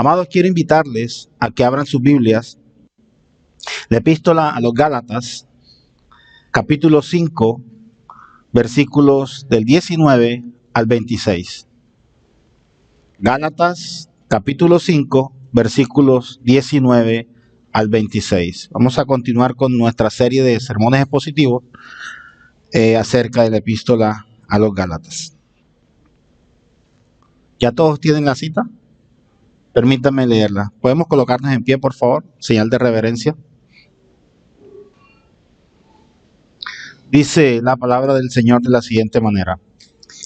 Amados, quiero invitarles a que abran sus Biblias, la epístola a los Gálatas, capítulo 5, versículos del 19 al 26. Gálatas, capítulo 5, versículos 19 al 26. Vamos a continuar con nuestra serie de sermones expositivos acerca de la epístola a los Gálatas. ¿Ya todos tienen la cita? Permítanme leerla. ¿Podemos colocarnos en pie, por favor? Señal de reverencia. Dice la palabra del Señor de la siguiente manera: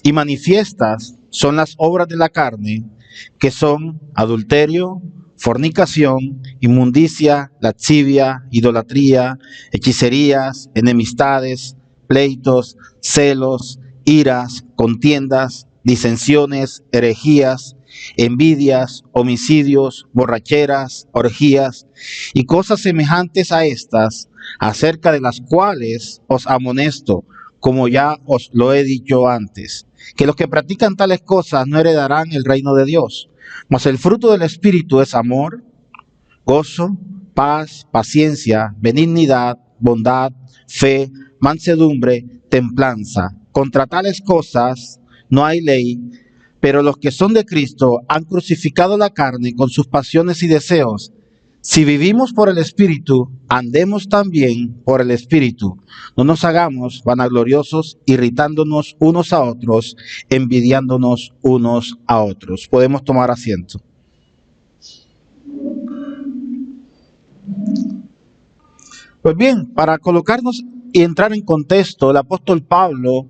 y manifiestas son las obras de la carne, que son adulterio, fornicación, inmundicia, lascivia, idolatría, hechicerías, enemistades, pleitos, celos, iras, contiendas, disensiones, herejías, envidias, homicidios, borracheras, orgías y cosas semejantes a estas, acerca de las cuales os amonesto, como ya os lo he dicho antes, que los que practican tales cosas no heredarán el reino de Dios. Mas el fruto del Espíritu es amor, gozo, paz, paciencia, benignidad, bondad, fe, mansedumbre, templanza. Contra tales cosas no hay ley. Pero los que son de Cristo han crucificado la carne con sus pasiones y deseos. Si vivimos por el Espíritu, andemos también por el Espíritu. No nos hagamos vanagloriosos, irritándonos unos a otros, envidiándonos unos a otros. Podemos tomar asiento. Pues bien, para colocarnos y entrar en contexto, el apóstol Pablo,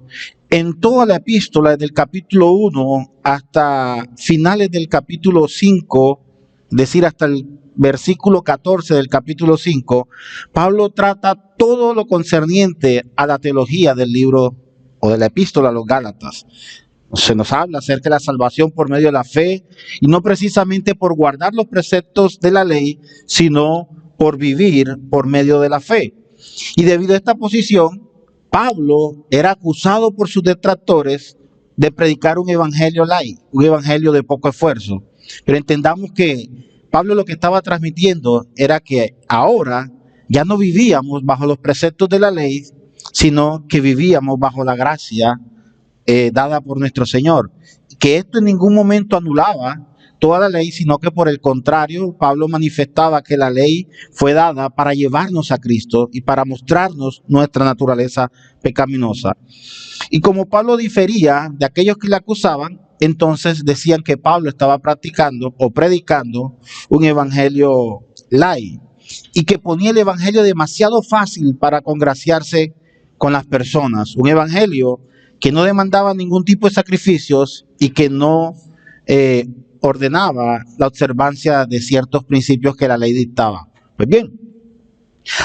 en toda la epístola, desde el capítulo 1 hasta finales del capítulo 5, es decir, hasta el versículo 14 del capítulo 5, Pablo trata todo lo concerniente a la teología del libro o de la epístola a los Gálatas. Se nos habla acerca de la salvación por medio de la fe, y no precisamente por guardar los preceptos de la ley, sino por vivir por medio de la fe. Y debido a esta posición, Pablo era acusado por sus detractores de predicar un evangelio light, un evangelio de poco esfuerzo. Pero entendamos que Pablo lo que estaba transmitiendo era que ahora ya no vivíamos bajo los preceptos de la ley, sino que vivíamos bajo la gracia dada por nuestro Señor. Que esto en ningún momento anulaba toda la ley, sino que por el contrario, Pablo manifestaba que la ley fue dada para llevarnos a Cristo y para mostrarnos nuestra naturaleza pecaminosa. Y como Pablo difería de aquellos que le acusaban, entonces decían que Pablo estaba practicando o predicando un evangelio light, y que ponía el evangelio demasiado fácil para congraciarse con las personas. Un evangelio que no demandaba ningún tipo de sacrificios y que no ordenaba la observancia de ciertos principios que la ley dictaba. Pues bien,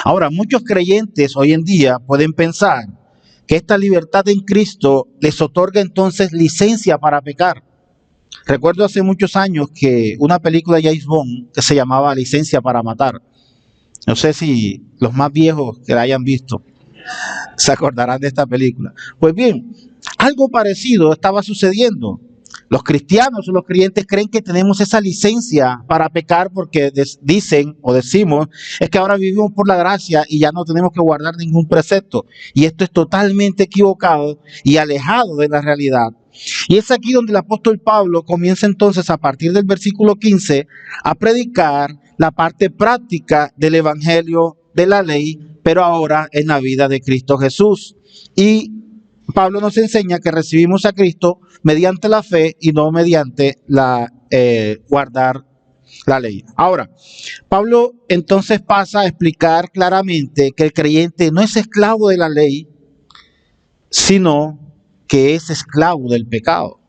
ahora muchos creyentes hoy en día pueden pensar que esta libertad en Cristo les otorga entonces licencia para pecar. Recuerdo hace muchos años que una película de James Bond que se llamaba Licencia para Matar. No sé si los más viejos que la hayan visto se acordarán de esta película. Pues bien, algo parecido estaba sucediendo. Los cristianos o los creyentes creen que tenemos esa licencia para pecar porque dicen o decimos es que ahora vivimos por la gracia y ya no tenemos que guardar ningún precepto. Y esto es totalmente equivocado y alejado de la realidad. Y es aquí donde el apóstol Pablo comienza entonces a partir del versículo 15 a predicar la parte práctica del evangelio de la ley, pero ahora en la vida de Cristo Jesús. Y Pablo nos enseña que recibimos a Cristo mediante la fe y no mediante guardar la ley. Ahora, Pablo entonces pasa a explicar claramente que el creyente no es esclavo de la ley, sino que es esclavo del pecado.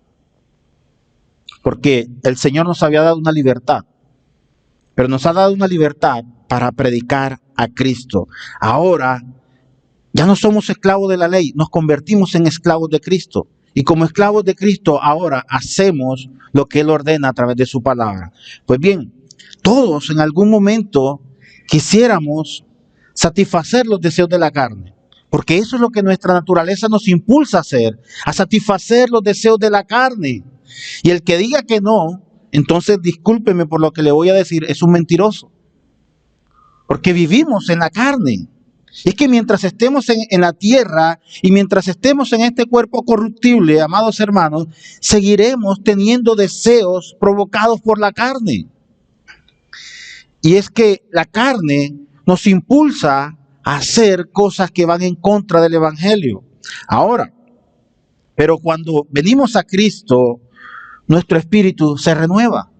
Porque el Señor nos había dado una libertad, pero nos ha dado una libertad para predicar a Cristo. Ahora ya no somos esclavos de la ley, nos convertimos en esclavos de Cristo. Y como esclavos de Cristo, ahora hacemos lo que Él ordena a través de su palabra. Pues bien, todos en algún momento quisiéramos satisfacer los deseos de la carne, porque eso es lo que nuestra naturaleza nos impulsa a hacer, a satisfacer los deseos de la carne. Y el que diga que no, entonces discúlpeme por lo que le voy a decir, es un mentiroso. Porque vivimos en la carne. Es que mientras estemos en la tierra y mientras estemos en este cuerpo corruptible, amados hermanos, seguiremos teniendo deseos provocados por la carne. Y es que la carne nos impulsa a hacer cosas que van en contra del Evangelio. Ahora, pero cuando venimos a Cristo, nuestro espíritu se renueva.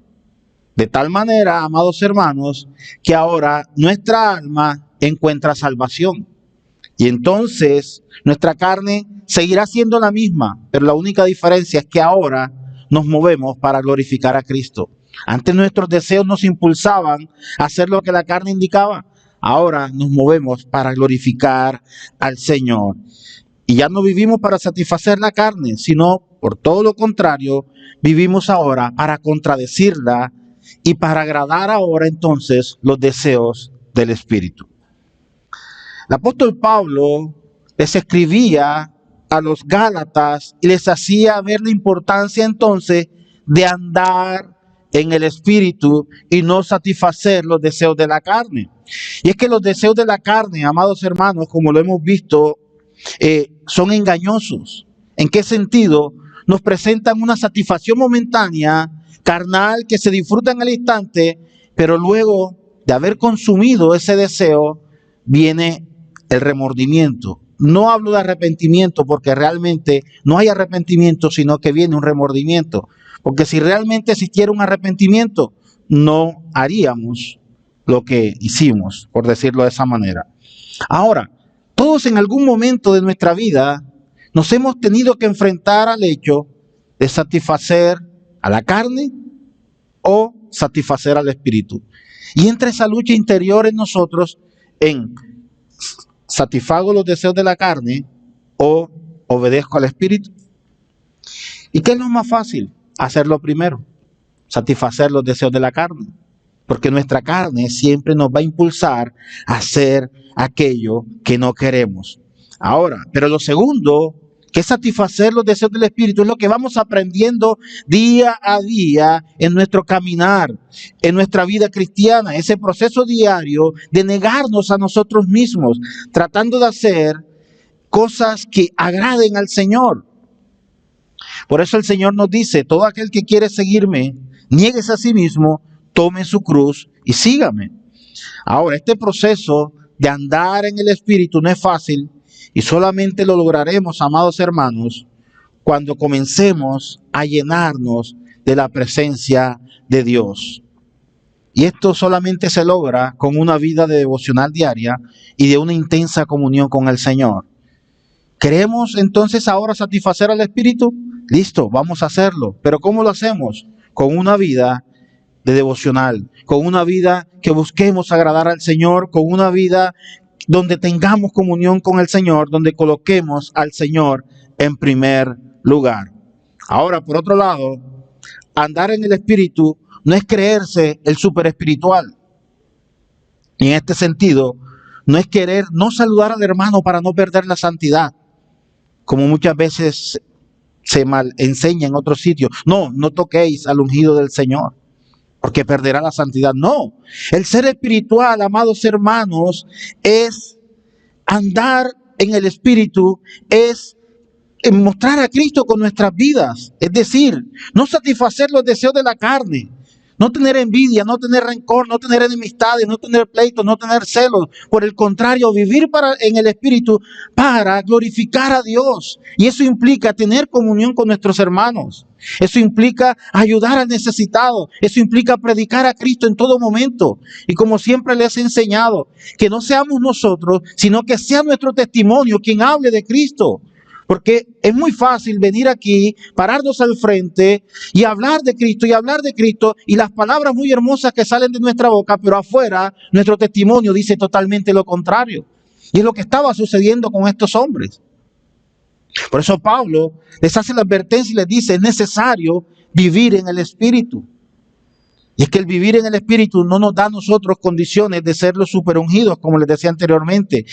De tal manera, amados hermanos, que ahora nuestra alma encuentra salvación. Y entonces nuestra carne seguirá siendo la misma, pero la única diferencia es que ahora nos movemos para glorificar a Cristo. Antes nuestros deseos nos impulsaban a hacer lo que la carne indicaba. Ahora nos movemos para glorificar al Señor. Y ya no vivimos para satisfacer la carne, sino por todo lo contrario, vivimos ahora para contradecirla y para agradar ahora entonces los deseos del Espíritu. El apóstol Pablo les escribía a los Gálatas y les hacía ver la importancia entonces de andar en el Espíritu y no satisfacer los deseos de la carne. Y es que los deseos de la carne, amados hermanos, como lo hemos visto, son engañosos. ¿En qué sentido? Nos presentan una satisfacción momentánea, carnal, que se disfruta en el instante, pero luego de haber consumido ese deseo, viene el remordimiento. No hablo de arrepentimiento porque realmente no hay arrepentimiento, sino que viene un remordimiento. Porque si realmente existiera un arrepentimiento, no haríamos lo que hicimos, por decirlo de esa manera. Ahora, todos en algún momento de nuestra vida nos hemos tenido que enfrentar al hecho de satisfacer a la carne o satisfacer al espíritu. Y entre esa lucha interior en nosotros, en satisfago los deseos de la carne o obedezco al espíritu. ¿Y qué es lo más fácil? Hacerlo primero, satisfacer los deseos de la carne. Porque nuestra carne siempre nos va a impulsar a hacer aquello que no queremos. Ahora, pero lo segundo, que es satisfacer los deseos del Espíritu, es lo que vamos aprendiendo día a día en nuestro caminar, en nuestra vida cristiana, ese proceso diario de negarnos a nosotros mismos, tratando de hacer cosas que agraden al Señor. Por eso el Señor nos dice, todo aquel que quiere seguirme, niéguese a sí mismo, tome su cruz y sígame. Ahora, este proceso de andar en el Espíritu no es fácil y solamente lo lograremos, amados hermanos, cuando comencemos a llenarnos de la presencia de Dios. Y esto solamente se logra con una vida de devocional diaria y de una intensa comunión con el Señor. ¿Queremos entonces ahora satisfacer al Espíritu? Listo, vamos a hacerlo. ¿Pero cómo lo hacemos? Con una vida de devocional, con una vida que busquemos agradar al Señor, con una vida donde tengamos comunión con el Señor, donde coloquemos al Señor en primer lugar. Ahora, por otro lado, andar en el Espíritu no es creerse el super espiritual. Y en este sentido, no es querer no saludar al hermano para no perder la santidad, como muchas veces se mal enseña en otros sitios. No, no toquéis al ungido del Señor, porque perderá la santidad. No, el ser espiritual, amados hermanos, es andar en el Espíritu, es mostrar a Cristo con nuestras vidas. Es decir, no satisfacer los deseos de la carne, no tener envidia, no tener rencor, no tener enemistades, no tener pleitos, no tener celos. Por el contrario, vivir en el Espíritu para glorificar a Dios. Y eso implica tener comunión con nuestros hermanos. Eso implica ayudar al necesitado. Eso implica predicar a Cristo en todo momento. Y como siempre les he enseñado, que no seamos nosotros, sino que sea nuestro testimonio quien hable de Cristo. Porque es muy fácil venir aquí, pararnos al frente y hablar de Cristo y las palabras muy hermosas que salen de nuestra boca, pero afuera nuestro testimonio dice totalmente lo contrario. Y es lo que estaba sucediendo con estos hombres. Por eso Pablo les hace la advertencia y les dice, es necesario vivir en el Espíritu. Y es que el vivir en el Espíritu no nos da a nosotros condiciones de ser los superungidos, como les decía anteriormente,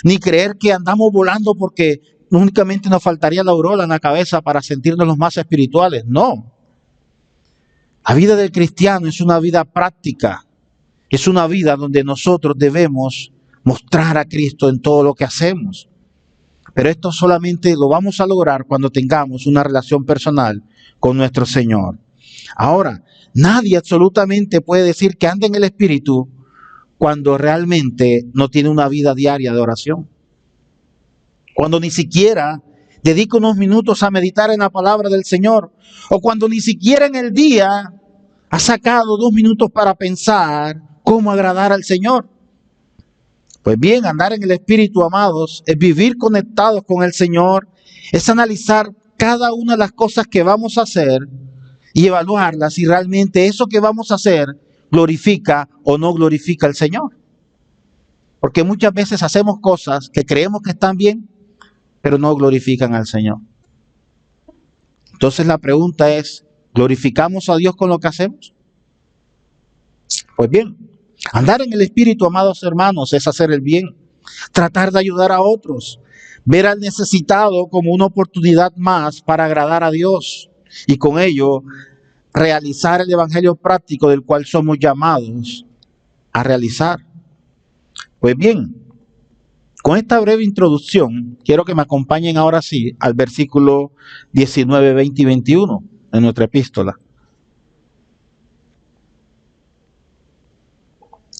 ni creer que andamos volando porque únicamente nos faltaría la aureola en la cabeza para sentirnos los más espirituales. No. La vida del cristiano es una vida práctica, es una vida donde nosotros debemos mostrar a Cristo en todo lo que hacemos. Pero esto solamente lo vamos a lograr cuando tengamos una relación personal con nuestro Señor. Ahora, nadie absolutamente puede decir que anda en el Espíritu cuando realmente no tiene una vida diaria de oración. Cuando ni siquiera dedica unos minutos a meditar en la palabra del Señor, o cuando ni siquiera en el día ha sacado 2 minutos para pensar cómo agradar al Señor. Pues bien, andar en el Espíritu, amados, es vivir conectados con el Señor, es analizar cada una de las cosas que vamos a hacer y evaluarlas si realmente eso que vamos a hacer glorifica o no glorifica al Señor. Porque muchas veces hacemos cosas que creemos que están bien, pero no glorifican al Señor. Entonces la pregunta es, ¿glorificamos a Dios con lo que hacemos? Pues bien, andar en el Espíritu, amados hermanos, es hacer el bien, tratar de ayudar a otros, ver al necesitado como una oportunidad más para agradar a Dios y con ello realizar el evangelio práctico del cual somos llamados a realizar. Pues bien, con esta breve introducción, quiero que me acompañen ahora sí al versículo 19, 20 y 21 de nuestra epístola.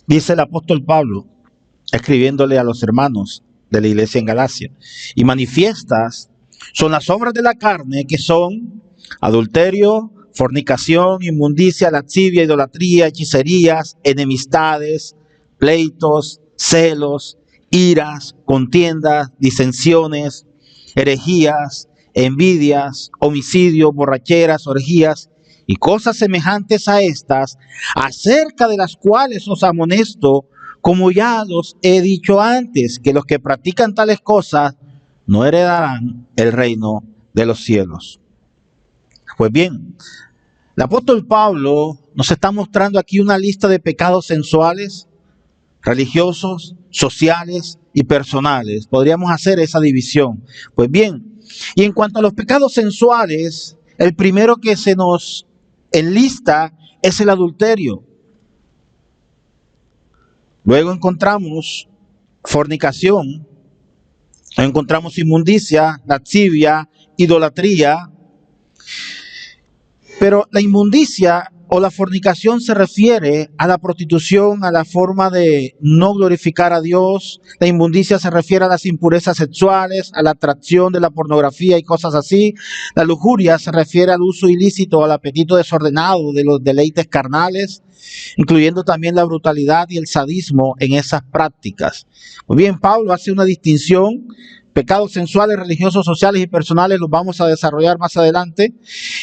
Dice el apóstol Pablo, escribiéndole a los hermanos de la iglesia en Galacia, y manifiestas son las obras de la carne, que son adulterio, fornicación, inmundicia, lascivia, idolatría, hechicerías, enemistades, pleitos, celos, iras, contiendas, disensiones, herejías, envidias, homicidios, borracheras, orgías y cosas semejantes a estas, acerca de las cuales os amonesto, como ya los he dicho antes, que los que practican tales cosas no heredarán el reino de los cielos. Pues bien, el apóstol Pablo nos está mostrando aquí una lista de pecados sensuales, religiosos, sociales y personales. Podríamos hacer esa división. Pues bien, y en cuanto a los pecados sensuales, el primero que se nos enlista es el adulterio. Luego encontramos fornicación, encontramos inmundicia, lascivia, idolatría. Pero la inmundicia o la fornicación se refiere a la prostitución, a la forma de no glorificar a Dios. La inmundicia se refiere a las impurezas sexuales, a la atracción de la pornografía y cosas así. La lujuria se refiere al uso ilícito, al apetito desordenado de los deleites carnales, incluyendo también la brutalidad y el sadismo en esas prácticas. Muy bien, Pablo hace una distinción. Pecados sensuales, religiosos, sociales y personales los vamos a desarrollar más adelante.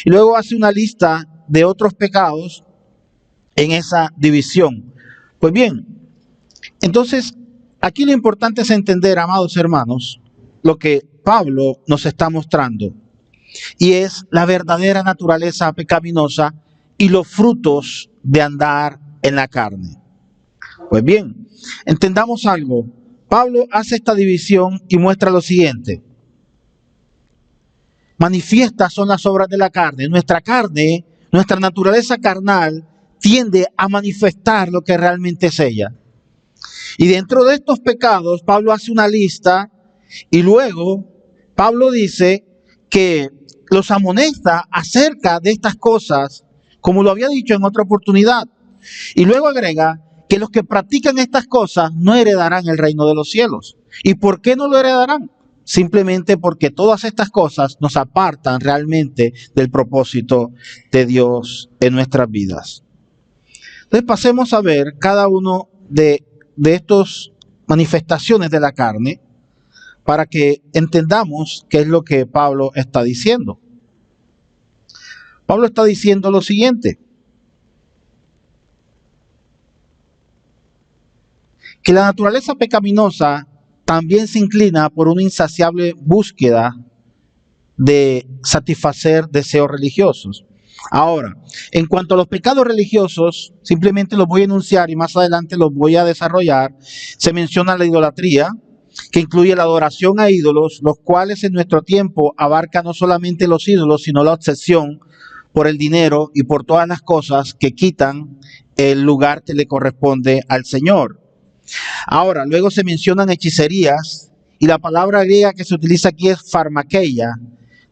Y luego hace una lista de otros pecados en esa división. Pues bien, entonces aquí lo importante es entender, amados hermanos, lo que Pablo nos está mostrando. Y es la verdadera naturaleza pecaminosa y los frutos de andar en la carne. Pues bien, entendamos algo. Pablo hace esta división y muestra lo siguiente. Manifiestas son las obras de la carne. Nuestra carne, nuestra naturaleza carnal, tiende a manifestar lo que realmente es ella. Y dentro de estos pecados, Pablo hace una lista y luego Pablo dice que los amonesta acerca de estas cosas, como lo había dicho en otra oportunidad. Y luego agrega que los que practican estas cosas no heredarán el reino de los cielos. ¿Y por qué no lo heredarán? Simplemente porque todas estas cosas nos apartan realmente del propósito de Dios en nuestras vidas. Entonces pasemos a ver cada uno de estas manifestaciones de la carne para que entendamos qué es lo que Pablo está diciendo. Pablo está diciendo lo siguiente: que la naturaleza pecaminosa también se inclina por una insaciable búsqueda de satisfacer deseos religiosos. Ahora, en cuanto a los pecados religiosos, simplemente los voy a enunciar y más adelante los voy a desarrollar. Se menciona la idolatría, que incluye la adoración a ídolos, los cuales en nuestro tiempo abarca no solamente los ídolos, sino la obsesión por el dinero y por todas las cosas que quitan el lugar que le corresponde al Señor. Ahora, luego se mencionan hechicerías y la palabra griega que se utiliza aquí es farmakeia,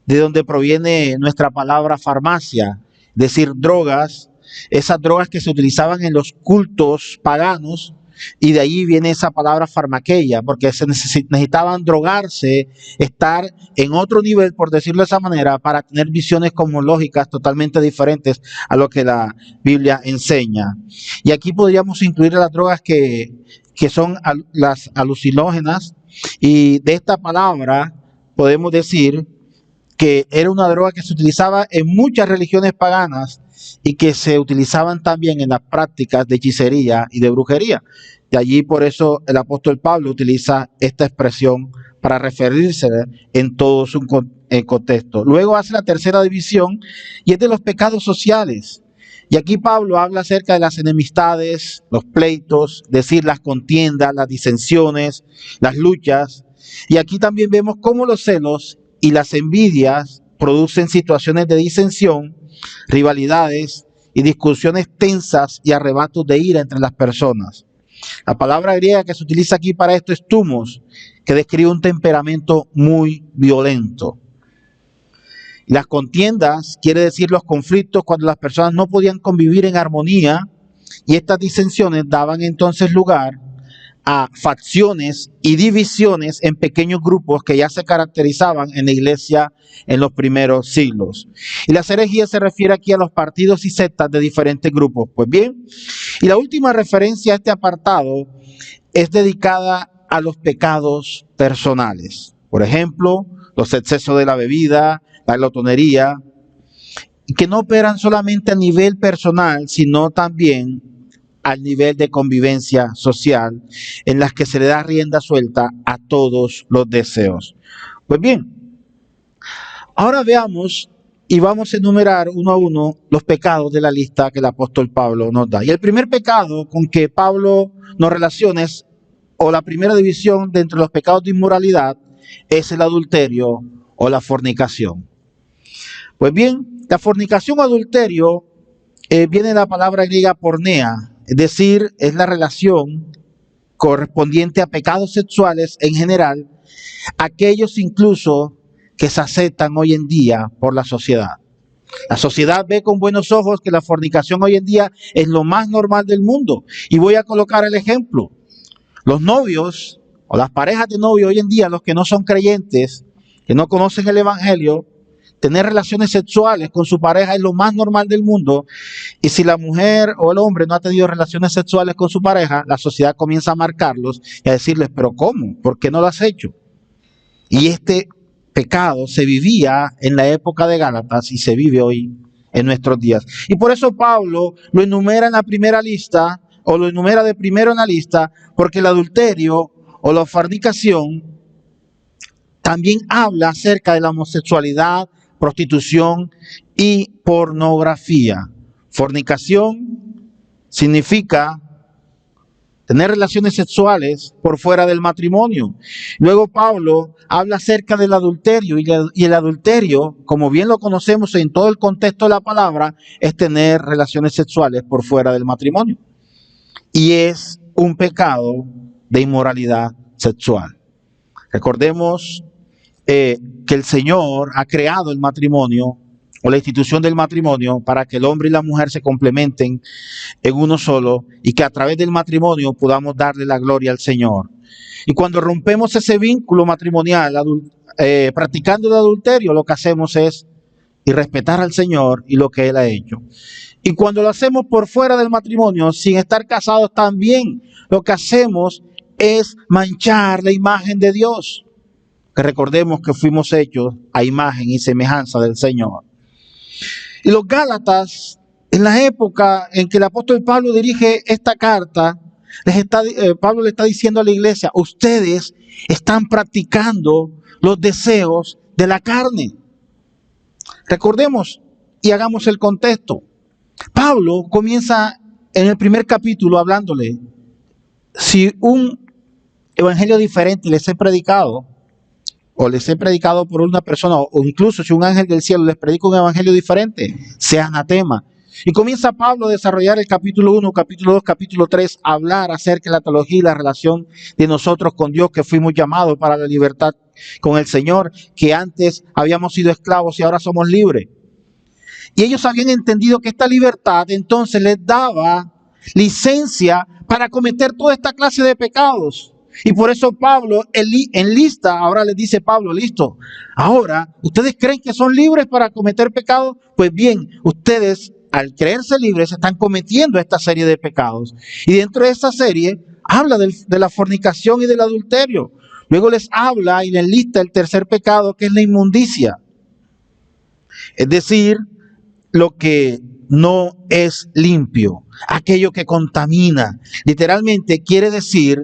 de donde proviene nuestra palabra farmacia, es decir, drogas, esas drogas que se utilizaban en los cultos paganos, y de ahí viene esa palabra farmakeia, porque se necesitaban drogarse, estar en otro nivel, por decirlo de esa manera, para tener visiones cosmológicas totalmente diferentes a lo que la Biblia enseña. Y aquí podríamos incluir las drogas que son las alucinógenas, y de esta palabra podemos decir que era una droga que se utilizaba en muchas religiones paganas y que se utilizaban también en las prácticas de hechicería y de brujería. De allí por eso el apóstol Pablo utiliza esta expresión para referirse en todo su contexto. Luego hace la tercera división y es de los pecados sociales. Y aquí Pablo habla acerca de las enemistades, los pleitos, es decir, las contiendas, las disensiones, las luchas. Y aquí también vemos cómo los celos y las envidias producen situaciones de disensión, rivalidades y discusiones tensas y arrebatos de ira entre las personas. La palabra griega que se utiliza aquí para esto es thumos, que describe un temperamento muy violento. Las contiendas quiere decir los conflictos cuando las personas no podían convivir en armonía, y estas disensiones daban entonces lugar a facciones y divisiones en pequeños grupos que ya se caracterizaban en la iglesia en los primeros siglos. Y la herejía se refiere aquí a los partidos y sectas de diferentes grupos. Pues bien, y la última referencia a este apartado es dedicada a los pecados personales. Por ejemplo, los excesos de la bebida, la glotonería, que no operan solamente a nivel personal, sino también al nivel de convivencia social, en las que se le da rienda suelta a todos los deseos. Pues bien, ahora veamos y vamos a enumerar uno a uno los pecados de la lista que el apóstol Pablo nos da. Y el primer pecado con que Pablo nos relaciona es, o la primera división de entre los pecados de inmoralidad, es el adulterio o la fornicación. Pues bien, la fornicación o adulterio viene de la palabra griega pornea, es decir, es la relación correspondiente a pecados sexuales en general, aquellos incluso que se aceptan hoy en día por la sociedad. La sociedad ve con buenos ojos que la fornicación hoy en día es lo más normal del mundo. Y voy a colocar el ejemplo. Los novios o las parejas de novios hoy en día, los que no son creyentes, que no conocen el evangelio, tener relaciones sexuales con su pareja es lo más normal del mundo. Y si la mujer o el hombre no ha tenido relaciones sexuales con su pareja, la sociedad comienza a marcarlos y a decirles, ¿pero cómo? ¿Por qué no lo has hecho? Y este pecado se vivía en la época de Gálatas y se vive hoy en nuestros días. Y por eso Pablo lo enumera en la primera lista, o lo enumera de primero en la lista, porque el adulterio o la fornicación también habla acerca de la homosexualidad, prostitución y pornografía. Fornicación significa tener relaciones sexuales por fuera del matrimonio. Luego Pablo habla acerca del adulterio, y el adulterio, como bien lo conocemos en todo el contexto de la palabra, es tener relaciones sexuales por fuera del matrimonio. Y es un pecado de inmoralidad sexual. Recordemos que el Señor ha creado el matrimonio o la institución del matrimonio para que el hombre y la mujer se complementen en uno solo, y que a través del matrimonio podamos darle la gloria al Señor. Y cuando rompemos ese vínculo matrimonial practicando el adulterio, lo que hacemos es irrespetar al Señor y lo que Él ha hecho. Y cuando lo hacemos por fuera del matrimonio, sin estar casados, también lo que hacemos es manchar la imagen de Dios. Que recordemos que fuimos hechos a imagen y semejanza del Señor. Y los Gálatas, en la época en que el apóstol Pablo dirige esta carta, Pablo le está diciendo a la iglesia, ustedes están practicando los deseos de la carne. Recordemos y hagamos el contexto. Pablo comienza en el primer capítulo hablándole, si un evangelio diferente les he predicado, o les he predicado por una persona, o incluso si un ángel del cielo les predica un evangelio diferente, sea anatema. Y comienza Pablo a desarrollar el capítulo 1, capítulo 2, capítulo 3, a hablar acerca de la teología y la relación de nosotros con Dios, que fuimos llamados para la libertad con el Señor, que antes habíamos sido esclavos y ahora somos libres. Y ellos habían entendido que esta libertad entonces les daba licencia para cometer toda esta clase de pecados. Y por eso Pablo enlista, ahora les dice Pablo, listo, ahora, ¿ustedes creen que son libres para cometer pecados? Pues bien, ustedes al creerse libres están cometiendo esta serie de pecados. Y dentro de esta serie habla de la fornicación y del adulterio. Luego les habla y les enlista el tercer pecado, que es la inmundicia. Es decir, lo que no es limpio, aquello que contamina. Literalmente quiere decir,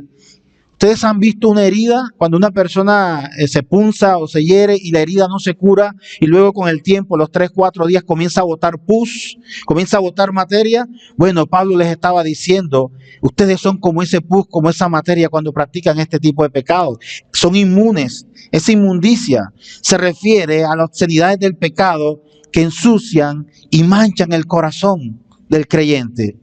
ustedes han visto una herida cuando una persona se punza o se hiere y la herida no se cura y luego con el tiempo, los 3, 4 días comienza a botar pus, comienza a botar materia. Bueno, Pablo les estaba diciendo, ustedes son como ese pus, como esa materia cuando practican este tipo de pecados. Son inmunes. Esa inmundicia se refiere a las obscenidades del pecado que ensucian y manchan el corazón del creyente.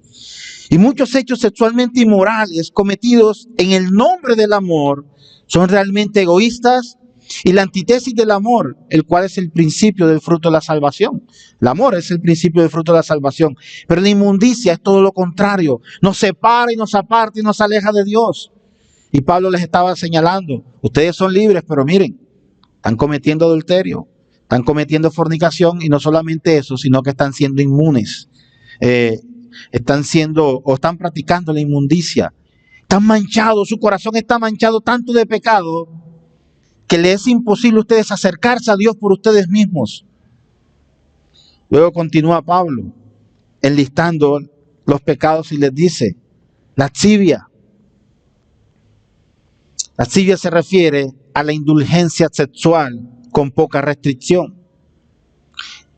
Y muchos hechos sexualmente inmorales cometidos en el nombre del amor son realmente egoístas y la antítesis del amor, el cual es el principio del fruto de la salvación. El amor es el principio del fruto de la salvación, pero la inmundicia es todo lo contrario. Nos separa y nos aparta y nos aleja de Dios. Y Pablo les estaba señalando, ustedes son libres, pero miren, están cometiendo adulterio, están cometiendo fornicación y no solamente eso, sino que están siendo inmunes. Están practicando la inmundicia, están manchados, su corazón está manchado tanto de pecado que les es imposible a ustedes acercarse a Dios por ustedes mismos. Luego continúa Pablo enlistando los pecados y les dice, lascivia. Lascivia se refiere a la indulgencia sexual con poca restricción.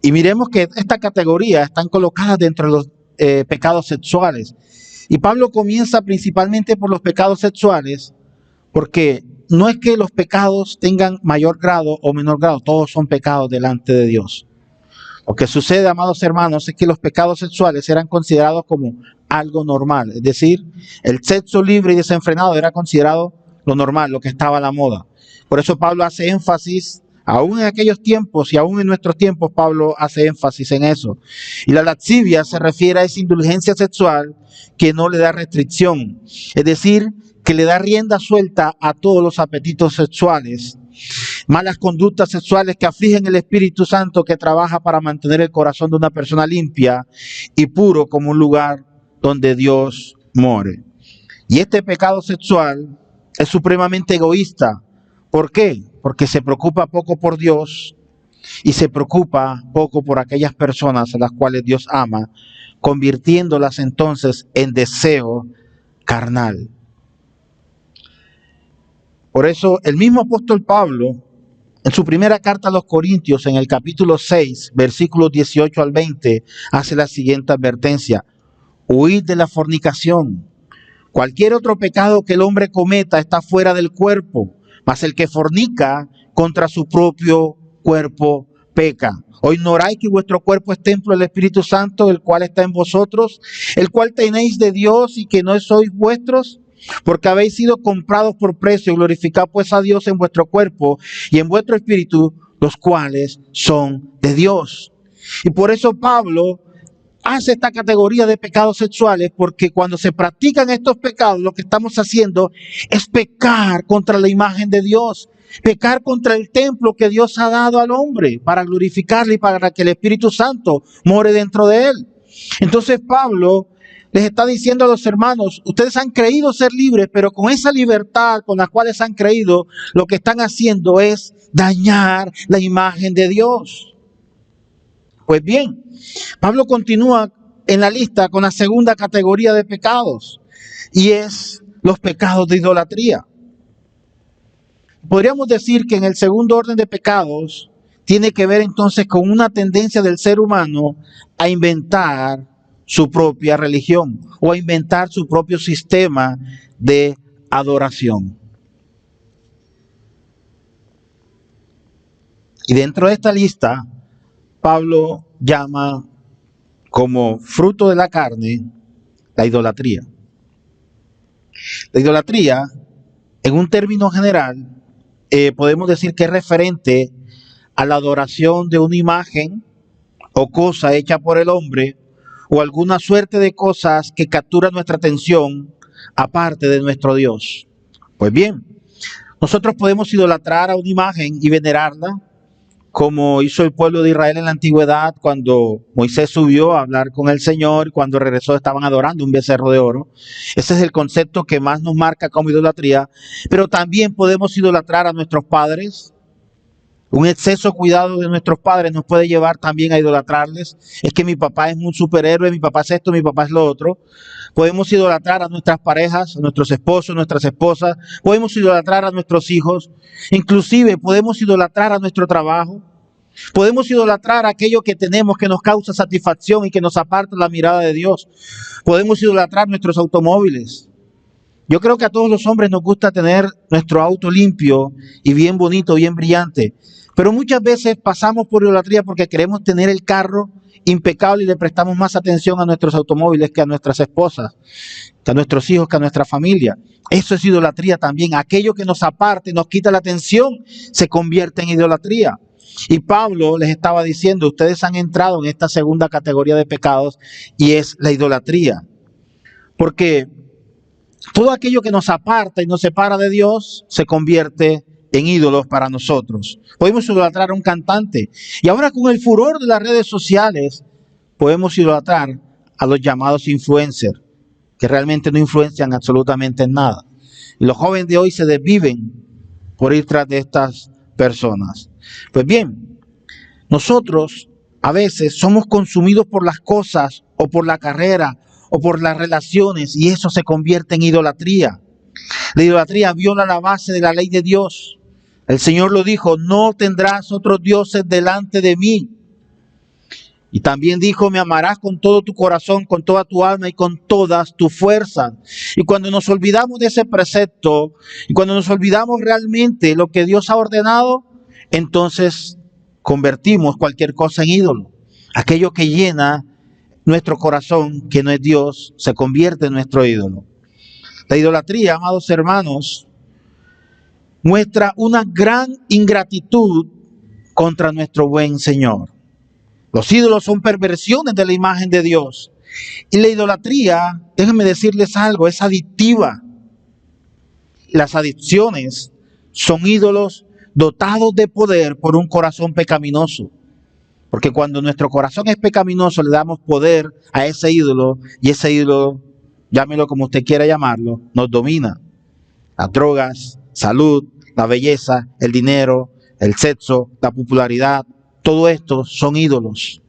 Y miremos que esta categoría están colocadas dentro de los pecados sexuales. Y Pablo comienza principalmente por los pecados sexuales, porque no es que los pecados tengan mayor grado o menor grado, todos son pecados delante de Dios. Lo que sucede, amados hermanos, es que los pecados sexuales eran considerados como algo normal, es decir, el sexo libre y desenfrenado era considerado lo normal, lo que estaba a la moda. Por eso Pablo hace énfasis, aún en aquellos tiempos y aún en nuestros tiempos, Pablo hace énfasis en eso. Y la lascivia se refiere a esa indulgencia sexual que no le da restricción, es decir, que le da rienda suelta a todos los apetitos sexuales, malas conductas sexuales que afligen el Espíritu Santo que trabaja para mantener el corazón de una persona limpia y puro como un lugar donde Dios more. Y este pecado sexual es supremamente egoísta. ¿Por qué? Porque se preocupa poco por Dios y se preocupa poco por aquellas personas a las cuales Dios ama, convirtiéndolas entonces en deseo carnal. Por eso el mismo apóstol Pablo, en su primera carta a los Corintios, en el capítulo 6, versículos 18 al 20, hace la siguiente advertencia: huid de la fornicación. Cualquier otro pecado que el hombre cometa está fuera del cuerpo, mas el que fornica contra su propio cuerpo peca. ¿O ignoráis que vuestro cuerpo es templo del Espíritu Santo, el cual está en vosotros, el cual tenéis de Dios y que no sois vuestros? Porque habéis sido comprados por precio. Glorificad pues a Dios en vuestro cuerpo y en vuestro espíritu, los cuales son de Dios. Y por eso Pablo hace esta categoría de pecados sexuales, porque cuando se practican estos pecados, lo que estamos haciendo es pecar contra la imagen de Dios, pecar contra el templo que Dios ha dado al hombre para glorificarle y para que el Espíritu Santo more dentro de él. Entonces Pablo les está diciendo a los hermanos, ustedes han creído ser libres, pero con esa libertad con la cual han creído, lo que están haciendo es dañar la imagen de Dios. Pues bien, Pablo continúa en la lista con la segunda categoría de pecados, y es los pecados de idolatría. Podríamos decir que en el segundo orden de pecados tiene que ver entonces con una tendencia del ser humano a inventar su propia religión o a inventar su propio sistema de adoración. Y dentro de esta lista, Pablo llama como fruto de la carne la idolatría. La idolatría, en un término general, podemos decir que es referente a la adoración de una imagen o cosa hecha por el hombre o alguna suerte de cosas que capturan nuestra atención aparte de nuestro Dios. Pues bien, nosotros podemos idolatrar a una imagen y venerarla, como hizo el pueblo de Israel en la antigüedad cuando Moisés subió a hablar con el Señor y cuando regresó estaban adorando un becerro de oro. Ese es el concepto que más nos marca como idolatría. Pero también podemos idolatrar a nuestros padres. Un exceso cuidado de nuestros padres nos puede llevar también a idolatrarles. Es que mi papá es un superhéroe, mi papá es esto, mi papá es lo otro. Podemos idolatrar a nuestras parejas, a nuestros esposos, nuestras esposas. Podemos idolatrar a nuestros hijos. Inclusive podemos idolatrar a nuestro trabajo. Podemos idolatrar aquello que tenemos que nos causa satisfacción y que nos aparta la mirada de Dios. Podemos idolatrar nuestros automóviles. Yo creo que a todos los hombres nos gusta tener nuestro auto limpio y bien bonito, bien brillante. Pero muchas veces pasamos por idolatría porque queremos tener el carro impecable y le prestamos más atención a nuestros automóviles que a nuestras esposas, que a nuestros hijos, que a nuestra familia. Eso es idolatría también. Aquello que nos aparte, nos quita la atención, se convierte en idolatría. Y Pablo les estaba diciendo, ustedes han entrado en esta segunda categoría de pecados y es la idolatría. Porque todo aquello que nos aparta y nos separa de Dios se convierte en ídolos para nosotros. Podemos idolatrar a un cantante. Y ahora con el furor de las redes sociales, podemos idolatrar a los llamados influencers, que realmente no influencian absolutamente en nada. Y los jóvenes de hoy se desviven por ir tras de estas personas. Pues bien, nosotros a veces somos consumidos por las cosas o por la carrera o por las relaciones y eso se convierte en idolatría. La idolatría viola la base de la ley de Dios. El Señor lo dijo, no tendrás otros dioses delante de mí. Y también dijo, me amarás con todo tu corazón, con toda tu alma y con todas tus fuerzas. Y cuando nos olvidamos de ese precepto, y cuando nos olvidamos realmente lo que Dios ha ordenado, entonces convertimos cualquier cosa en ídolo. Aquello que llena nuestro corazón, que no es Dios, se convierte en nuestro ídolo. La idolatría, amados hermanos, muestra una gran ingratitud contra nuestro buen Señor. Los ídolos son perversiones de la imagen de Dios. Y la idolatría, déjenme decirles algo, es adictiva. Las adicciones son ídolos dotados de poder por un corazón pecaminoso. Porque cuando nuestro corazón es pecaminoso, le damos poder a ese ídolo y ese ídolo, llámelo como usted quiera llamarlo, nos domina. Las drogas, salud, la belleza, el dinero, el sexo, la popularidad, todo esto son ídolos.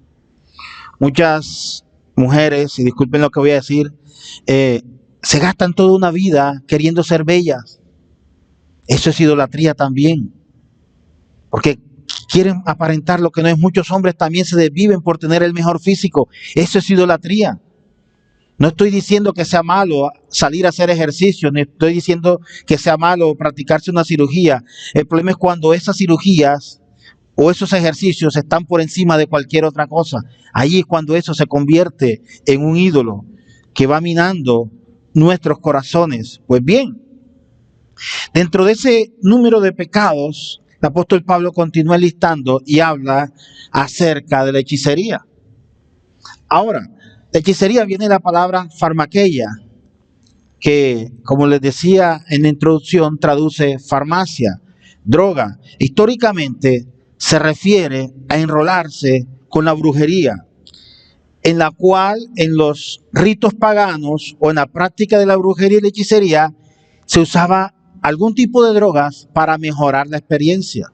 Muchas mujeres, y disculpen lo que voy a decir, se gastan toda una vida queriendo ser bellas. Eso es idolatría también. Porque quieren aparentar lo que no es. Muchos hombres también se desviven por tener el mejor físico. Eso es idolatría. No estoy diciendo que sea malo salir a hacer ejercicio, ni estoy diciendo que sea malo practicarse una cirugía. El problema es cuando esas cirugías o esos ejercicios están por encima de cualquier otra cosa. Allí es cuando eso se convierte en un ídolo que va minando nuestros corazones. Pues bien, dentro de ese número de pecados, el apóstol Pablo continúa listando y habla acerca de la hechicería. Ahora, la hechicería viene de la palabra farmaqueia, que, como les decía en la introducción, traduce farmacia, droga. Históricamente se refiere a enrolarse con la brujería, en la cual en los ritos paganos o en la práctica de la brujería y la hechicería se usaba algún tipo de drogas para mejorar la experiencia.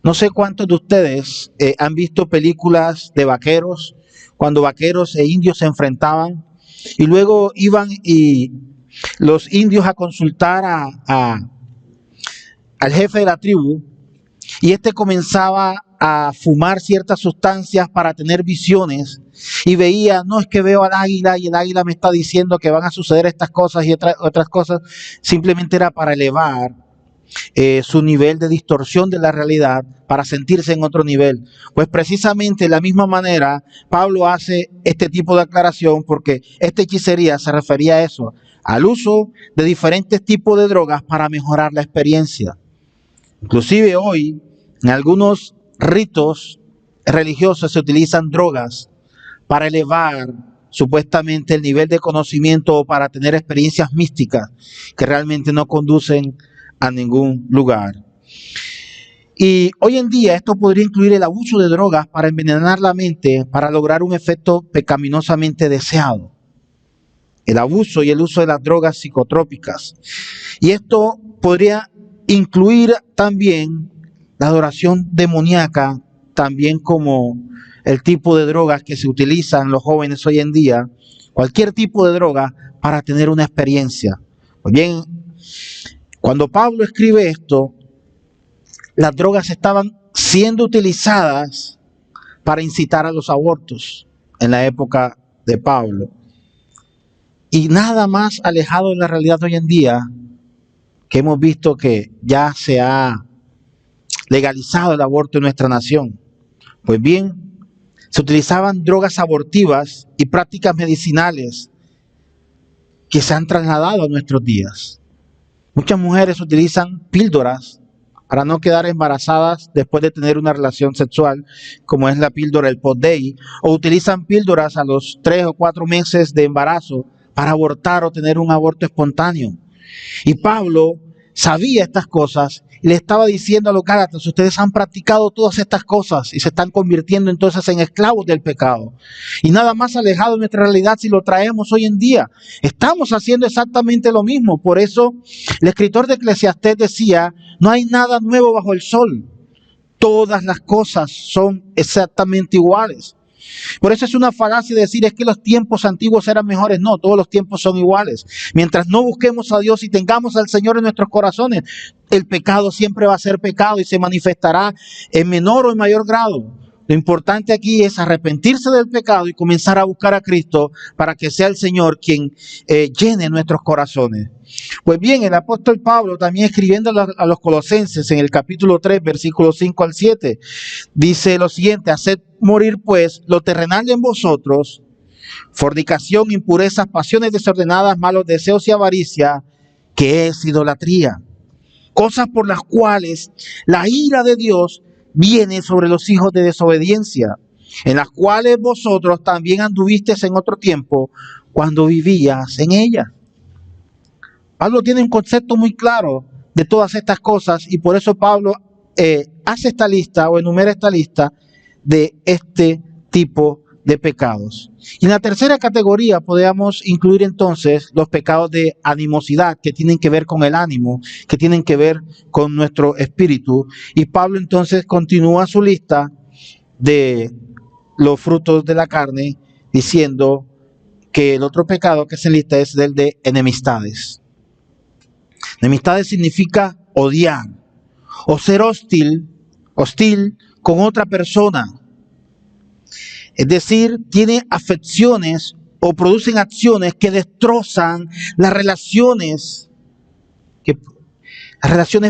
No sé cuántos de ustedes han visto películas de vaqueros, cuando vaqueros e indios se enfrentaban y luego iban y los indios a consultar al jefe de la tribu y este comenzaba a fumar ciertas sustancias para tener visiones y veía, no es que veo al águila y el águila me está diciendo que van a suceder estas cosas y otras cosas, simplemente era para elevar su nivel de distorsión de la realidad para sentirse en otro nivel. Pues precisamente de la misma manera Pablo hace este tipo de aclaración, porque esta hechicería se refería a eso, al uso de diferentes tipos de drogas para mejorar la experiencia. Inclusive hoy en algunos ritos religiosos se utilizan drogas para elevar supuestamente el nivel de conocimiento o para tener experiencias místicas que realmente no conducen a ningún lugar. Y hoy en día esto podría incluir el abuso de drogas para envenenar la mente para lograr un efecto pecaminosamente deseado. El abuso y el uso de las drogas psicotrópicas. Y esto podría incluir también la adoración demoníaca, también como el tipo de drogas que se utilizan los jóvenes hoy en día, cualquier tipo de droga para tener una experiencia. Pues bien, cuando Pablo escribe esto, las drogas estaban siendo utilizadas para incitar a los abortos en la época de Pablo. Y nada más alejado de la realidad hoy en día, que hemos visto que ya se ha legalizado el aborto en nuestra nación. Pues bien, se utilizaban drogas abortivas y prácticas medicinales que se han trasladado a nuestros días. Muchas mujeres utilizan píldoras para no quedar embarazadas después de tener una relación sexual, como es la píldora el Post-Day, o utilizan píldoras a los 3 o 4 meses de embarazo para abortar o tener un aborto espontáneo. Y Pablo sabía estas cosas y le estaba diciendo a los gálatas: ustedes han practicado todas estas cosas y se están convirtiendo entonces en esclavos del pecado. Y nada más alejado de nuestra realidad si lo traemos hoy en día. Estamos haciendo exactamente lo mismo. Por eso el escritor de Eclesiastés decía: no hay nada nuevo bajo el sol. Todas las cosas son exactamente iguales. Por eso es una falacia decir es que los tiempos antiguos eran mejores. No, todos los tiempos son iguales. Mientras no busquemos a Dios y tengamos al Señor en nuestros corazones, el pecado siempre va a ser pecado y se manifestará en menor o en mayor grado. Lo importante aquí es arrepentirse del pecado y comenzar a buscar a Cristo para que sea el Señor quien llene nuestros corazones. Pues bien, el apóstol Pablo también escribiendo a los Colosenses en el capítulo 3, versículos 5 al 7, dice lo siguiente: haced morir pues lo terrenal en vosotros, fornicación, impurezas, pasiones desordenadas, malos deseos y avaricia, que es idolatría. Cosas por las cuales la ira de Dios viene sobre los hijos de desobediencia, en las cuales vosotros también anduvisteis en otro tiempo cuando vivías en ellas. Pablo tiene un concepto muy claro de todas estas cosas y por eso Pablo hace esta lista o enumera esta lista de este tipo de pecados. Y en la tercera categoría podemos incluir entonces los pecados de animosidad, que tienen que ver con el ánimo, que tienen que ver con nuestro espíritu. Y Pablo entonces continúa su lista de los frutos de la carne diciendo que el otro pecado que se lista es el de enemistades. Enemistades significa odiar o ser hostil con otra persona. Es decir, tiene afecciones o producen acciones que destrozan las relaciones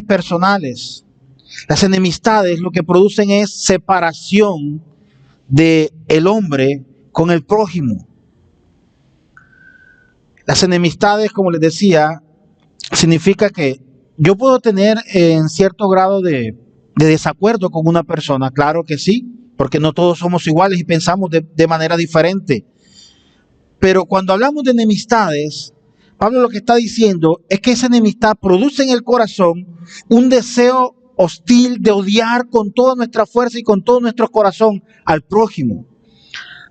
personales. Las enemistades lo que producen es separación del hombre con el prójimo. Las enemistades, como les decía, significa que yo puedo tener en cierto grado de desacuerdo con una persona, claro que sí, porque no todos somos iguales y pensamos de manera diferente. Pero cuando hablamos de enemistades, Pablo lo que está diciendo es que esa enemistad produce en el corazón un deseo hostil de odiar con toda nuestra fuerza y con todo nuestro corazón al prójimo.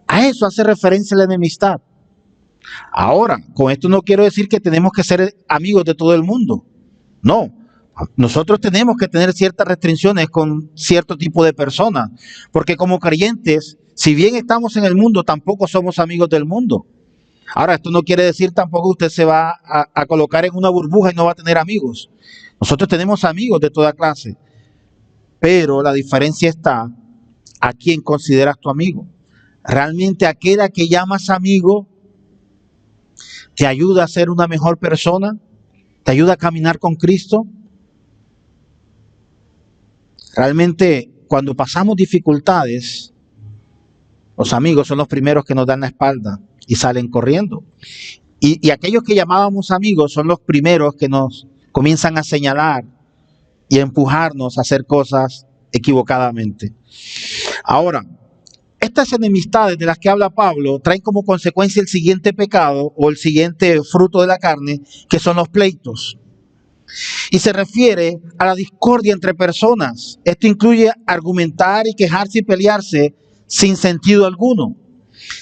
A eso hace referencia la enemistad. Ahora, con esto no quiero decir que tenemos que ser amigos de todo el mundo. No, nosotros tenemos que tener ciertas restricciones con cierto tipo de personas, porque como creyentes, si bien estamos en el mundo, tampoco somos amigos del mundo. Ahora, esto no quiere decir tampoco que usted se va a colocar en una burbuja y no va a tener amigos. Nosotros tenemos amigos de toda clase, pero la diferencia está a quién consideras tu amigo. Realmente aquel a que llamas amigo te ayuda a ser una mejor persona, te ayuda a caminar con Cristo. Realmente, cuando pasamos dificultades, los amigos son los primeros que nos dan la espalda y salen corriendo. Y aquellos que llamábamos amigos son los primeros que nos comienzan a señalar y a empujarnos a hacer cosas equivocadamente. Ahora, estas enemistades de las que habla Pablo traen como consecuencia el siguiente pecado o el siguiente fruto de la carne, que son los pleitos. Y se refiere a la discordia entre personas. Esto incluye argumentar y quejarse y pelearse sin sentido alguno.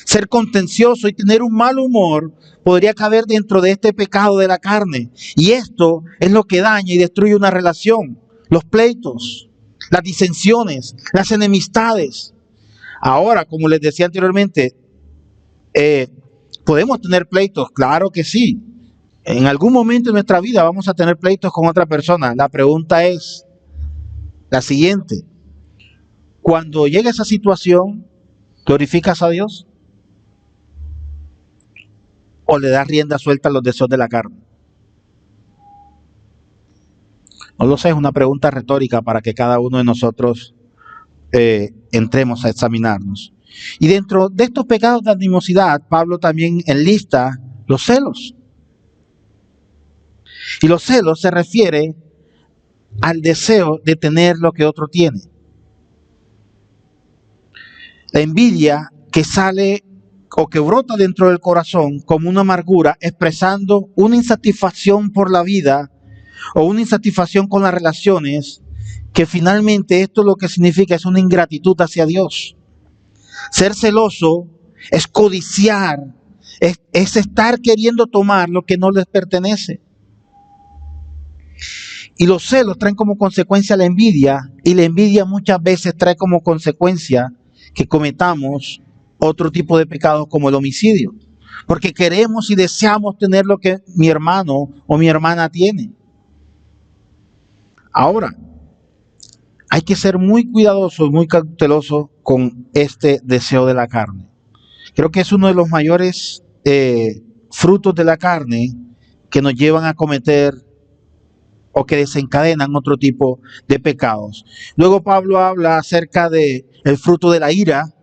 Ser contencioso y tener un mal humor podría caber dentro de este pecado de la carne. Y esto es lo que daña y destruye una relación. Los pleitos, las disensiones, las enemistades. Ahora, como les decía anteriormente, ¿podemos tener pleitos? Claro que sí. En algún momento de nuestra vida vamos a tener pleitos con otra persona. La pregunta es la siguiente. Cuando llega esa situación, ¿glorificas a Dios? ¿O le das rienda suelta a los deseos de la carne? No lo sé, es una pregunta retórica para que cada uno de nosotros entremos a examinarnos. Y dentro de estos pecados de animosidad, Pablo también enlista los celos. Y los celos se refiere al deseo de tener lo que otro tiene. La envidia que sale o que brota dentro del corazón como una amargura, expresando una insatisfacción por la vida o una insatisfacción con las relaciones, que finalmente esto lo que significa es una ingratitud hacia Dios. Ser celoso es codiciar, es estar queriendo tomar lo que no les pertenece. Y los celos traen como consecuencia la envidia, y la envidia muchas veces trae como consecuencia que cometamos otro tipo de pecados como el homicidio, porque queremos y deseamos tener lo que mi hermano o mi hermana tiene. Ahora, hay que ser muy cuidadosos, muy cautelosos con este deseo de la carne. Creo que es uno de los mayores frutos de la carne que nos llevan a cometer o que desencadenan otro tipo de pecados. Luego Pablo habla acerca del fruto de la ira,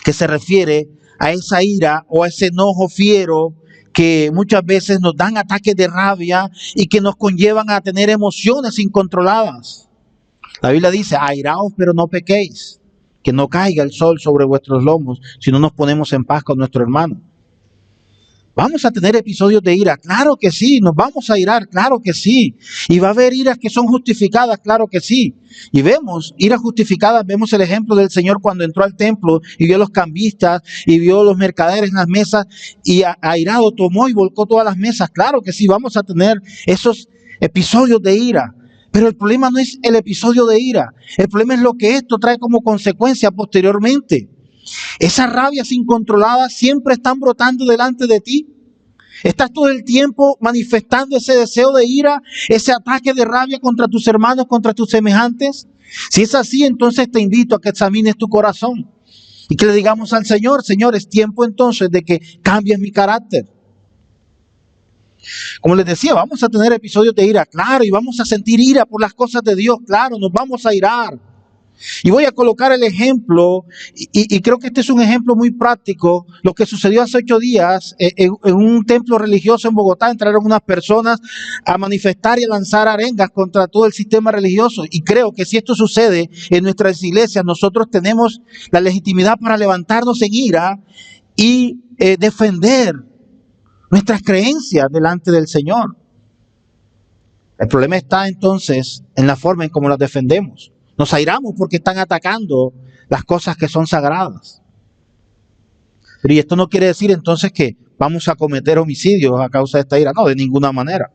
que se refiere a esa ira o a ese enojo fiero que muchas veces nos dan ataques de rabia y que nos conllevan a tener emociones incontroladas. La Biblia dice, airaos pero no pequéis, que no caiga el sol sobre vuestros lomos si no nos ponemos en paz con nuestro hermano. ¿Vamos a tener episodios de ira? Claro que sí. ¿Nos vamos a irar? Claro que sí. ¿Y va a haber iras que son justificadas? Claro que sí. Y vemos iras justificadas, vemos el ejemplo del Señor cuando entró al templo y vio a los cambistas y vio a los mercaderes en las mesas y airado tomó y volcó todas las mesas. Claro que sí, vamos a tener esos episodios de ira. Pero el problema no es el episodio de ira. El problema es lo que esto trae como consecuencia posteriormente. Esas rabias incontroladas siempre están brotando delante de ti. Estás todo el tiempo manifestando ese deseo de ira, ese ataque de rabia contra tus hermanos, contra tus semejantes. Si es así, entonces te invito a que examines tu corazón y que le digamos al Señor, Señor, es tiempo entonces de que cambies mi carácter. Como les decía, vamos a tener episodios de ira, claro, y vamos a sentir ira por las cosas de Dios, claro, nos vamos a irar. Y voy a colocar el ejemplo, y creo que este es un ejemplo muy práctico, lo que sucedió hace 8 días en un templo religioso en Bogotá. Entraron unas personas a manifestar y a lanzar arengas contra todo el sistema religioso, y creo que si esto sucede en nuestras iglesias, nosotros tenemos la legitimidad para levantarnos en ira y defender nuestras creencias delante del Señor. El problema está entonces en la forma en cómo las defendemos. Nos airamos porque están atacando las cosas que son sagradas. Pero y esto no quiere decir entonces que vamos a cometer homicidios a causa de esta ira. No, de ninguna manera.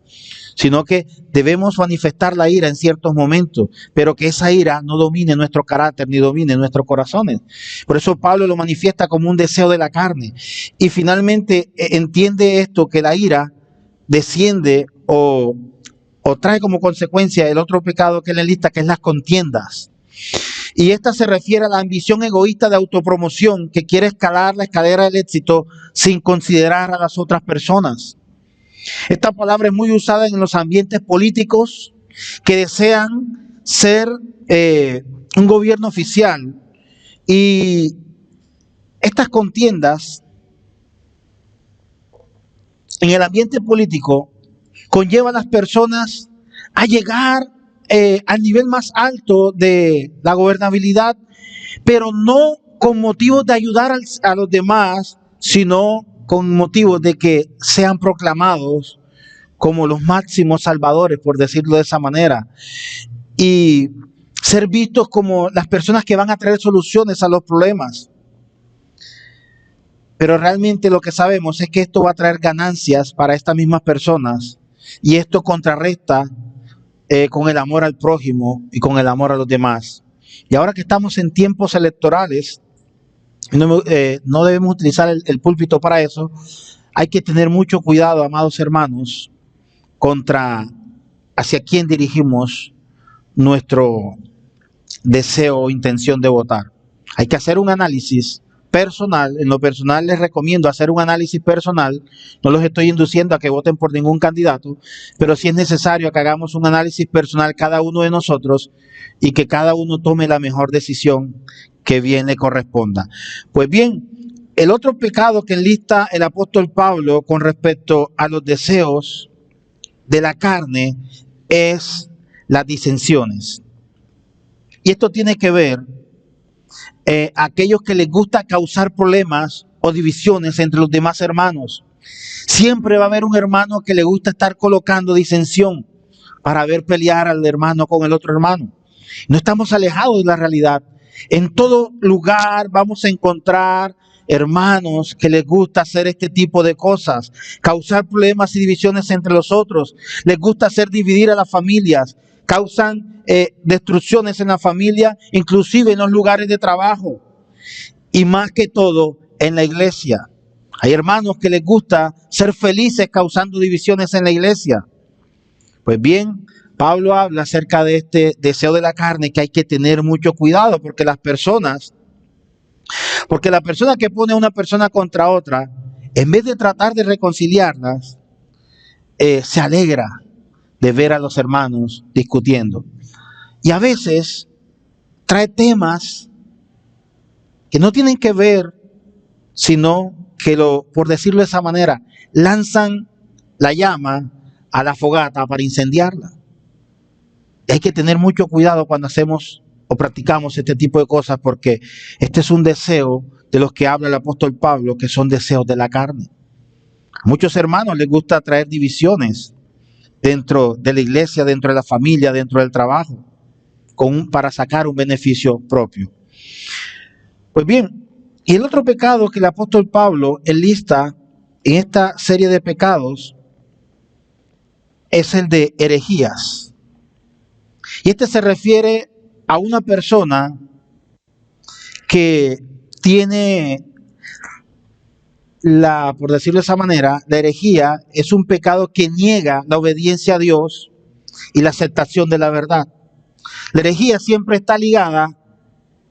Sino que debemos manifestar la ira en ciertos momentos, pero que esa ira no domine nuestro carácter ni domine nuestros corazones. Por eso Pablo lo manifiesta como un deseo de la carne. Y finalmente entiende esto, que la ira desciende o trae como consecuencia el otro pecado que él enlista, que es las contiendas. Y esta se refiere a la ambición egoísta de autopromoción que quiere escalar la escalera del éxito sin considerar a las otras personas. Esta palabra es muy usada en los ambientes políticos que desean ser un gobierno oficial, y estas contiendas en el ambiente político conllevan a las personas a llegar al nivel más alto de la gobernabilidad, pero no con motivos de ayudar a los demás, sino con motivos de que sean proclamados como los máximos salvadores, por decirlo de esa manera, y ser vistos como las personas que van a traer soluciones a los problemas. Pero realmente lo que sabemos es que esto va a traer ganancias para estas mismas personas, y esto contrarresta con el amor al prójimo y con el amor a los demás. Y ahora que estamos en tiempos electorales, no debemos utilizar el púlpito para eso. Hay que tener mucho cuidado, amados hermanos, hacia quién dirigimos nuestro deseo o intención de votar. Hay que hacer un análisis personal. En lo personal les recomiendo hacer un análisis personal. No los estoy induciendo a que voten por ningún candidato, pero sí es necesario que hagamos un análisis personal cada uno de nosotros y que cada uno tome la mejor decisión que bien le corresponda. Pues bien, el otro pecado que enlista el apóstol Pablo con respecto a los deseos de la carne es las disensiones. Y esto tiene que ver aquellos que les gusta causar problemas o divisiones entre los demás hermanos. Siempre va a haber un hermano que le gusta estar colocando disensión para ver pelear al hermano con el otro hermano. No estamos alejados de la realidad. En todo lugar vamos a encontrar hermanos que les gusta hacer este tipo de cosas, causar problemas y divisiones entre los otros. Les gusta hacer dividir a las familias, causan destrucciones en la familia, inclusive en los lugares de trabajo, y más que todo en la iglesia. Hay hermanos que les gusta ser felices causando divisiones en la iglesia. Pues bien, Pablo habla acerca de este deseo de la carne, que hay que tener mucho cuidado, porque la persona que pone a una persona contra otra, en vez de tratar de reconciliarlas, se alegra de ver a los hermanos discutiendo. Y a veces trae temas que no tienen que ver, sino que, por decirlo de esa manera, lanzan la llama a la fogata para incendiarla. Y hay que tener mucho cuidado cuando hacemos o practicamos este tipo de cosas, porque este es un deseo de los que habla el apóstol Pablo, que son deseos de la carne. A muchos hermanos les gusta traer divisiones dentro de la iglesia, dentro de la familia, dentro del trabajo, para sacar un beneficio propio. Pues bien, y el otro pecado que el apóstol Pablo enlista en esta serie de pecados es el de herejías. Y este se refiere a una persona que tiene por decirlo de esa manera, la herejía es un pecado que niega la obediencia a Dios y la aceptación de la verdad. La herejía siempre está ligada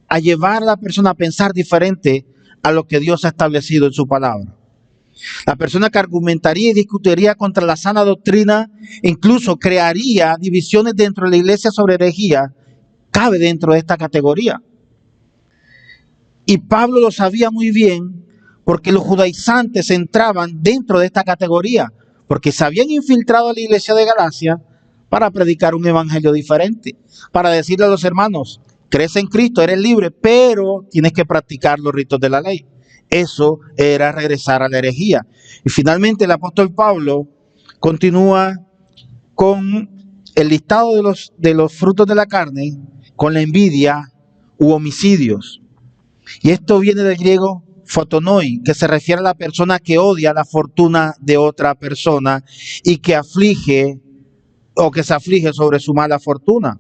a llevar a la persona a pensar diferente a lo que Dios ha establecido en su palabra. La persona que argumentaría y discutiría contra la sana doctrina, incluso crearía divisiones dentro de la iglesia sobre herejía, cabe dentro de esta categoría. Y Pablo lo sabía muy bien, porque los judaizantes entraban dentro de esta categoría, porque se habían infiltrado a la iglesia de Galacia para predicar un evangelio diferente, para decirle a los hermanos: crees en Cristo, eres libre, pero tienes que practicar los ritos de la ley. Eso era regresar a la herejía. Y finalmente el apóstol Pablo continúa con el listado de los frutos de la carne, con la envidia u homicidios. Y esto viene del griego fotonoi, que se refiere a la persona que odia la fortuna de otra persona y que aflige o que se aflige sobre su mala fortuna.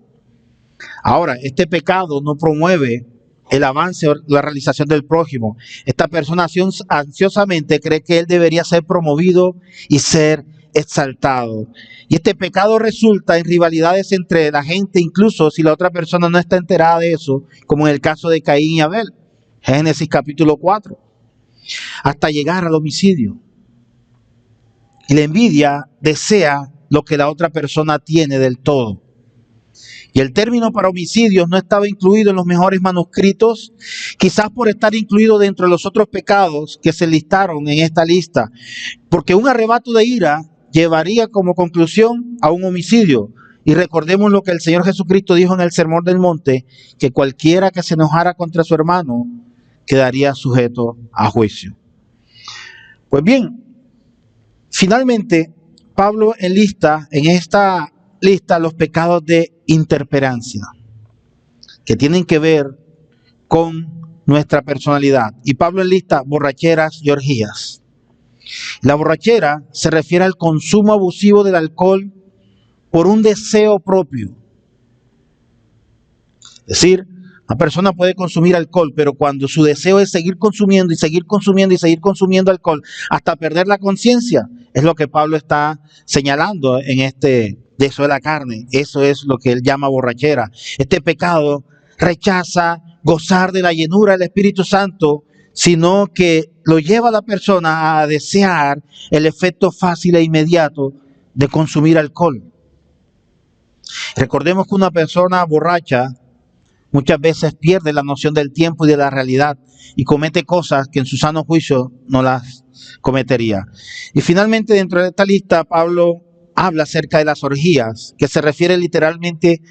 Ahora, este pecado no promueve el avance o la realización del prójimo. Esta persona ansiosamente cree que él debería ser promovido y ser exaltado. Y este pecado resulta en rivalidades entre la gente, incluso si la otra persona no está enterada de eso, como en el caso de Caín y Abel, Génesis capítulo 4, hasta llegar al homicidio. Y la envidia desea lo que la otra persona tiene del todo. Y el término para homicidios no estaba incluido en los mejores manuscritos, quizás por estar incluido dentro de los otros pecados que se listaron en esta lista, porque un arrebato de ira llevaría como conclusión a un homicidio. Y recordemos lo que el Señor Jesucristo dijo en el Sermón del Monte, que cualquiera que se enojara contra su hermano quedaría sujeto a juicio. Pues bien, finalmente Pablo enlista en esta lista los pecados de interperancia, que tienen que ver con nuestra personalidad. Y Pablo enlista borracheras y orgías. La borrachera se refiere al consumo abusivo del alcohol por un deseo propio. Es decir, una persona puede consumir alcohol, pero cuando su deseo es seguir consumiendo y seguir consumiendo y seguir consumiendo alcohol hasta perder la conciencia, es lo que Pablo está señalando en este deseo de la carne. Eso es lo que él llama borrachera. Este pecado rechaza gozar de la llenura del Espíritu Santo, sino que lo lleva a la persona a desear el efecto fácil e inmediato de consumir alcohol. Recordemos que una persona borracha muchas veces pierde la noción del tiempo y de la realidad y comete cosas que en su sano juicio no las cometería. Y finalmente, dentro de esta lista, Pablo habla acerca de las orgías, que se refiere literalmente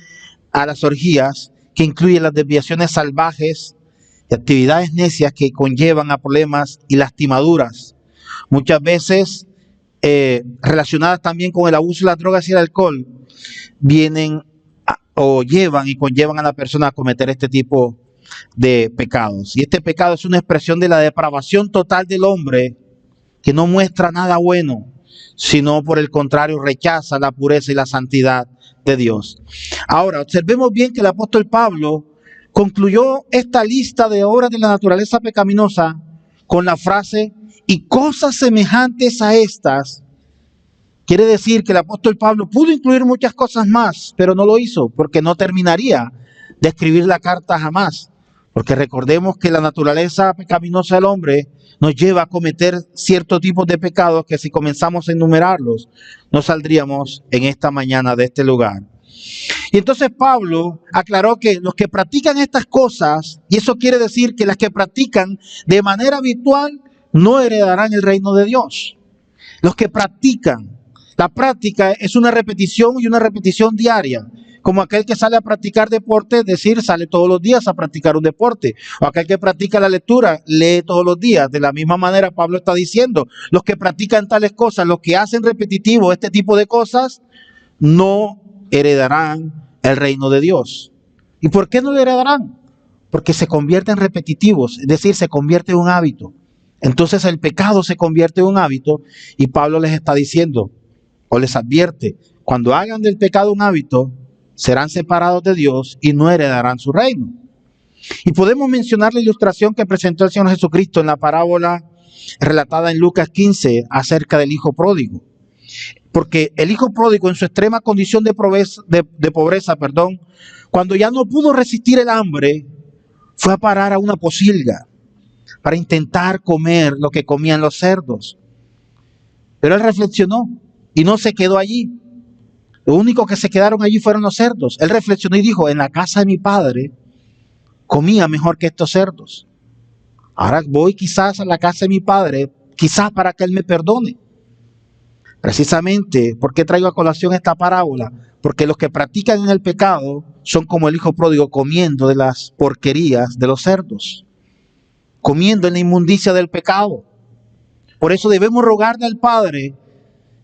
a las orgías, que incluyen las desviaciones salvajes y actividades necias que conllevan a problemas y lastimaduras, muchas veces relacionadas también con el abuso de las drogas y el alcohol, vienen o llevan y conllevan a la persona a cometer este tipo de pecados. Y este pecado es una expresión de la depravación total del hombre, que no muestra nada bueno, sino por el contrario rechaza la pureza y la santidad de Dios. Ahora, observemos bien que el apóstol Pablo concluyó esta lista de obras de la naturaleza pecaminosa con la frase, y cosas semejantes a estas. Quiere decir que el apóstol Pablo pudo incluir muchas cosas más, pero no lo hizo, porque no terminaría de escribir la carta jamás. Porque recordemos que la naturaleza pecaminosa del hombre nos lleva a cometer ciertos tipos de pecados que si comenzamos a enumerarlos, no saldríamos en esta mañana de este lugar. Y entonces Pablo aclaró que los que practican estas cosas, y eso quiere decir que las que practican de manera habitual, no heredarán el reino de Dios. Los que practican. La práctica es una repetición y una repetición diaria, como aquel que sale a practicar deporte, es decir, sale todos los días a practicar un deporte, o aquel que practica la lectura, lee todos los días. De la misma manera Pablo está diciendo, los que practican tales cosas, los que hacen repetitivo este tipo de cosas, no heredarán el reino de Dios. ¿Y por qué no lo heredarán? Porque se convierten repetitivos, es decir, se convierte en un hábito. Entonces el pecado se convierte en un hábito y Pablo les está diciendo, o les advierte, cuando hagan del pecado un hábito, serán separados de Dios y no heredarán su reino. Y podemos mencionar la ilustración que presentó el Señor Jesucristo en la parábola relatada en Lucas 15 acerca del hijo pródigo. Porque el hijo pródigo en su extrema condición de pobreza, cuando ya no pudo resistir el hambre, fue a parar a una pocilga para intentar comer lo que comían los cerdos. Pero él reflexionó y no se quedó allí. Lo único que se quedaron allí fueron los cerdos. Él reflexionó y dijo, en la casa de mi padre comía mejor que estos cerdos. Ahora voy quizás a la casa de mi padre, quizás para que él me perdone. Precisamente, ¿por qué traigo a colación esta parábola? Porque los que practican en el pecado son como el hijo pródigo comiendo de las porquerías de los cerdos, comiendo en la inmundicia del pecado. Por eso debemos rogarle al Padre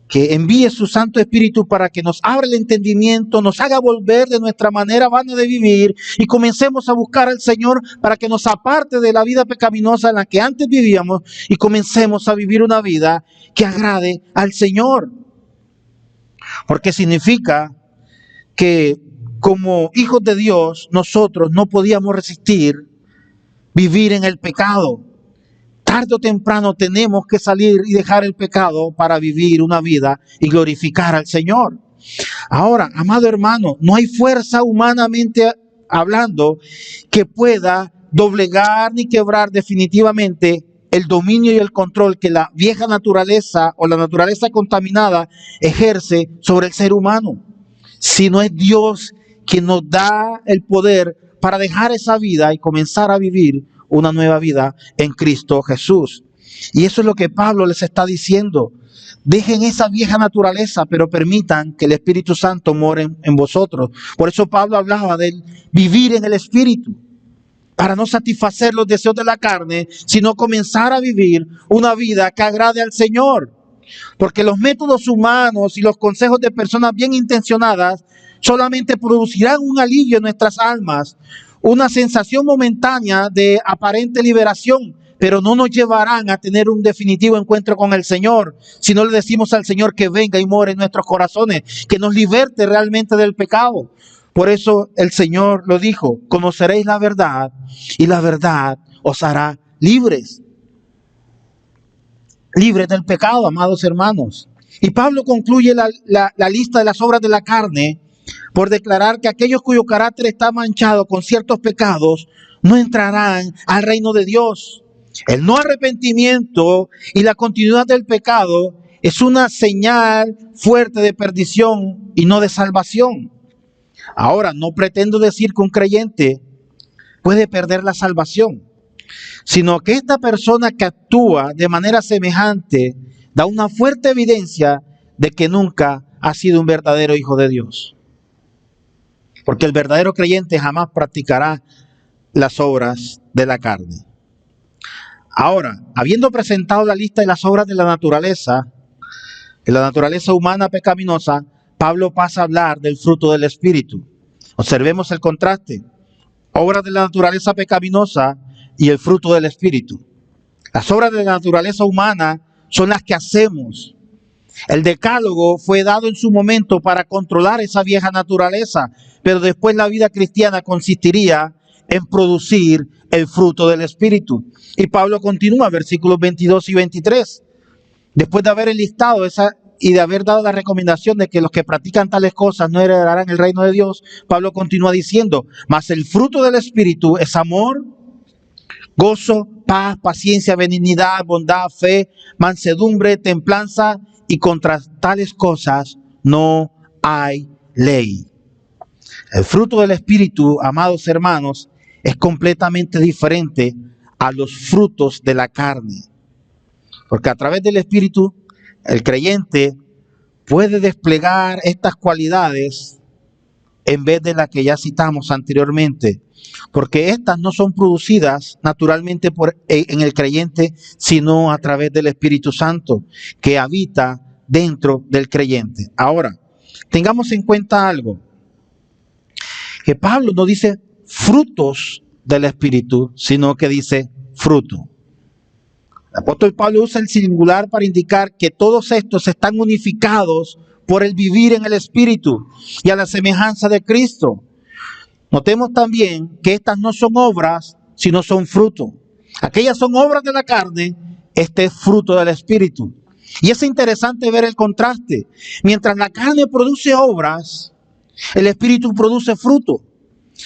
que envíe su Santo Espíritu para que nos abra el entendimiento, nos haga volver de nuestra manera vana de vivir y comencemos a buscar al Señor para que nos aparte de la vida pecaminosa en la que antes vivíamos y comencemos a vivir una vida que agrade al Señor. Porque significa que como hijos de Dios nosotros no podíamos resistir vivir en el pecado. Tarde o temprano tenemos que salir y dejar el pecado para vivir una vida y glorificar al Señor. Ahora, amado hermano, no hay fuerza humanamente hablando que pueda doblegar ni quebrar definitivamente el dominio y el control que la vieja naturaleza o la naturaleza contaminada ejerce sobre el ser humano. Si no es Dios quien nos da el poder para dejar esa vida y comenzar a vivir una nueva vida en Cristo Jesús. Y eso es lo que Pablo les está diciendo. Dejen esa vieja naturaleza, pero permitan que el Espíritu Santo more en vosotros. Por eso Pablo hablaba de vivir en el Espíritu, para no satisfacer los deseos de la carne, sino comenzar a vivir una vida que agrade al Señor. Porque los métodos humanos y los consejos de personas bien intencionadas solamente producirán un alivio en nuestras almas, una sensación momentánea de aparente liberación, pero no nos llevarán a tener un definitivo encuentro con el Señor, si no le decimos al Señor que venga y more en nuestros corazones, que nos liberte realmente del pecado. Por eso el Señor lo dijo: conoceréis la verdad y la verdad os hará libres. Libres del pecado, amados hermanos. Y Pablo concluye la lista de las obras de la carne por declarar que aquellos cuyo carácter está manchado con ciertos pecados no entrarán al reino de Dios. El no arrepentimiento y la continuidad del pecado es una señal fuerte de perdición y no de salvación. Ahora, no pretendo decir que un creyente puede perder la salvación, sino que esta persona que actúa de manera semejante da una fuerte evidencia de que nunca ha sido un verdadero hijo de Dios. Porque el verdadero creyente jamás practicará las obras de la carne. Ahora, habiendo presentado la lista de las obras de la naturaleza humana pecaminosa, Pablo pasa a hablar del fruto del Espíritu. Observemos el contraste: obras de la naturaleza pecaminosa y el fruto del Espíritu. Las obras de la naturaleza humana son las que hacemos. El decálogo fue dado en su momento para controlar esa vieja naturaleza, pero después la vida cristiana consistiría en producir el fruto del Espíritu. Y Pablo continúa, versículos 22 y 23. Después de haber enlistado y de haber dado la recomendación de que los que practican tales cosas no heredarán el reino de Dios, Pablo continúa diciendo: mas el fruto del Espíritu es amor, gozo, paz, paciencia, benignidad, bondad, fe, mansedumbre, templanza, y contra tales cosas no hay ley. El fruto del Espíritu, amados hermanos, es completamente diferente a los frutos de la carne. Porque a través del Espíritu, el creyente puede desplegar estas cualidades en vez de las que ya citamos anteriormente, porque estas no son producidas naturalmente en el creyente, sino a través del Espíritu Santo que habita dentro del creyente. Ahora, tengamos en cuenta algo, que Pablo no dice frutos del Espíritu, sino que dice fruto. El apóstol Pablo usa el singular para indicar que todos estos están unificados por el vivir en el Espíritu y a la semejanza de Cristo. Notemos también que estas no son obras, sino son fruto. Aquellas son obras de la carne, este es fruto del Espíritu. Y es interesante ver el contraste. Mientras la carne produce obras, el Espíritu produce fruto.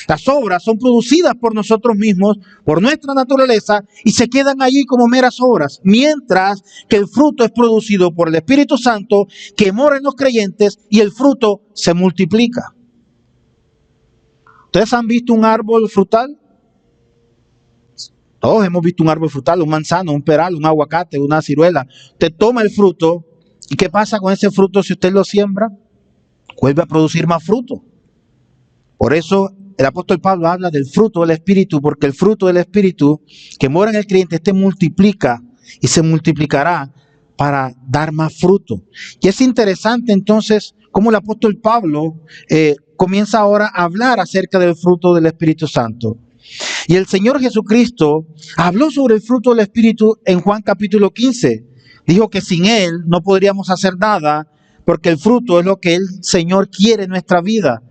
Las obras son producidas por nosotros mismos, por nuestra naturaleza, y se quedan allí como meras obras, mientras que el fruto es producido por el Espíritu Santo que mora en los creyentes y el fruto se multiplica. ¿Ustedes han visto un árbol frutal? Todos hemos visto un árbol frutal, un manzano, un peral, un aguacate, una ciruela. Usted toma el fruto, ¿y qué pasa con ese fruto si usted lo siembra? Vuelve a producir más fruto. Por eso el apóstol Pablo habla del fruto del Espíritu, porque el fruto del Espíritu que mora en el creyente multiplica y se multiplicará para dar más fruto. Y es interesante entonces cómo el apóstol Pablo comienza ahora a hablar acerca del fruto del Espíritu Santo. Y el Señor Jesucristo habló sobre el fruto del Espíritu en Juan capítulo 15. Dijo que sin Él no podríamos hacer nada, porque el fruto es lo que el Señor quiere en nuestra vida.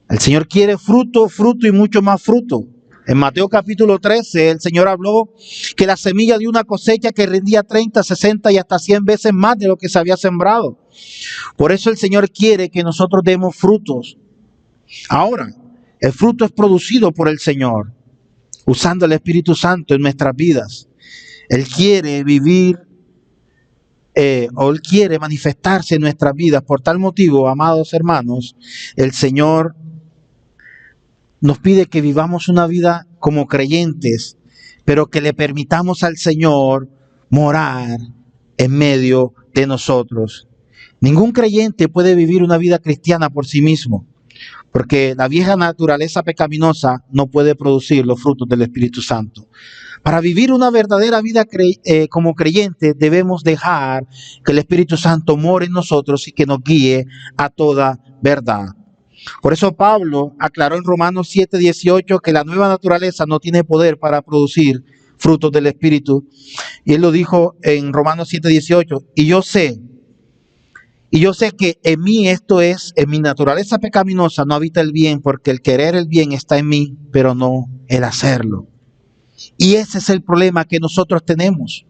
El Señor quiere fruto, fruto y mucho más fruto. En Mateo capítulo 13, el Señor habló que la semilla de una cosecha que rendía 30, 60 y hasta 100 veces más de lo que se había sembrado. Por eso el Señor quiere que nosotros demos frutos. Ahora, el fruto es producido por el Señor, usando el Espíritu Santo en nuestras vidas. Él quiere vivir, o Él quiere manifestarse en nuestras vidas. Por tal motivo, amados hermanos, el Señor nos pide que vivamos una vida como creyentes, pero que le permitamos al Señor morar en medio de nosotros. Ningún creyente puede vivir una vida cristiana por sí mismo, porque la vieja naturaleza pecaminosa no puede producir los frutos del Espíritu Santo. Para vivir una verdadera vida como creyentes, debemos dejar que el Espíritu Santo more en nosotros y que nos guíe a toda verdad. Por eso Pablo aclaró en Romanos 7:18 que la nueva naturaleza no tiene poder para producir frutos del Espíritu. Y él lo dijo en Romanos 7:18, y yo sé que en mí, esto es, en mi naturaleza pecaminosa no habita el bien, porque el querer el bien está en mí, pero no el hacerlo. Y ese es el problema que nosotros tenemos.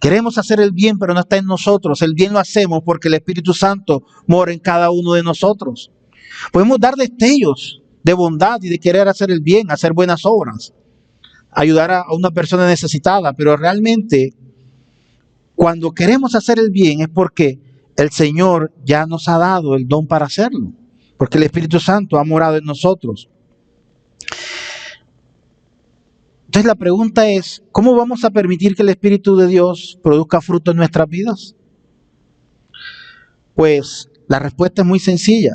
Queremos hacer el bien, pero no está en nosotros. El bien lo hacemos porque el Espíritu Santo mora en cada uno de nosotros. Podemos dar destellos de bondad y de querer hacer el bien, hacer buenas obras, ayudar a una persona necesitada, pero realmente cuando queremos hacer el bien es porque el Señor ya nos ha dado el don para hacerlo, porque el Espíritu Santo ha morado en nosotros. Entonces la pregunta es, ¿cómo vamos a permitir que el Espíritu de Dios produzca fruto en nuestras vidas? Pues la respuesta es muy sencilla.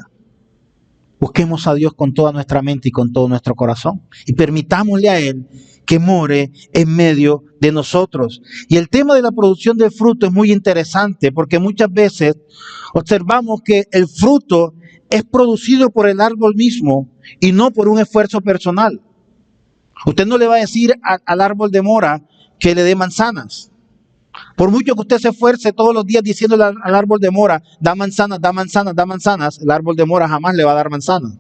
Busquemos a Dios con toda nuestra mente y con todo nuestro corazón. Y permitámosle a Él que more en medio de nosotros. Y el tema de la producción de fruto es muy interesante porque muchas veces observamos que el fruto es producido por el árbol mismo y no por un esfuerzo personal. Usted no le va a decir al árbol de mora que le dé manzanas. Por mucho que usted se esfuerce todos los días diciéndole al árbol de mora, da manzanas, da manzanas, da manzanas, el árbol de mora jamás le va a dar manzanas,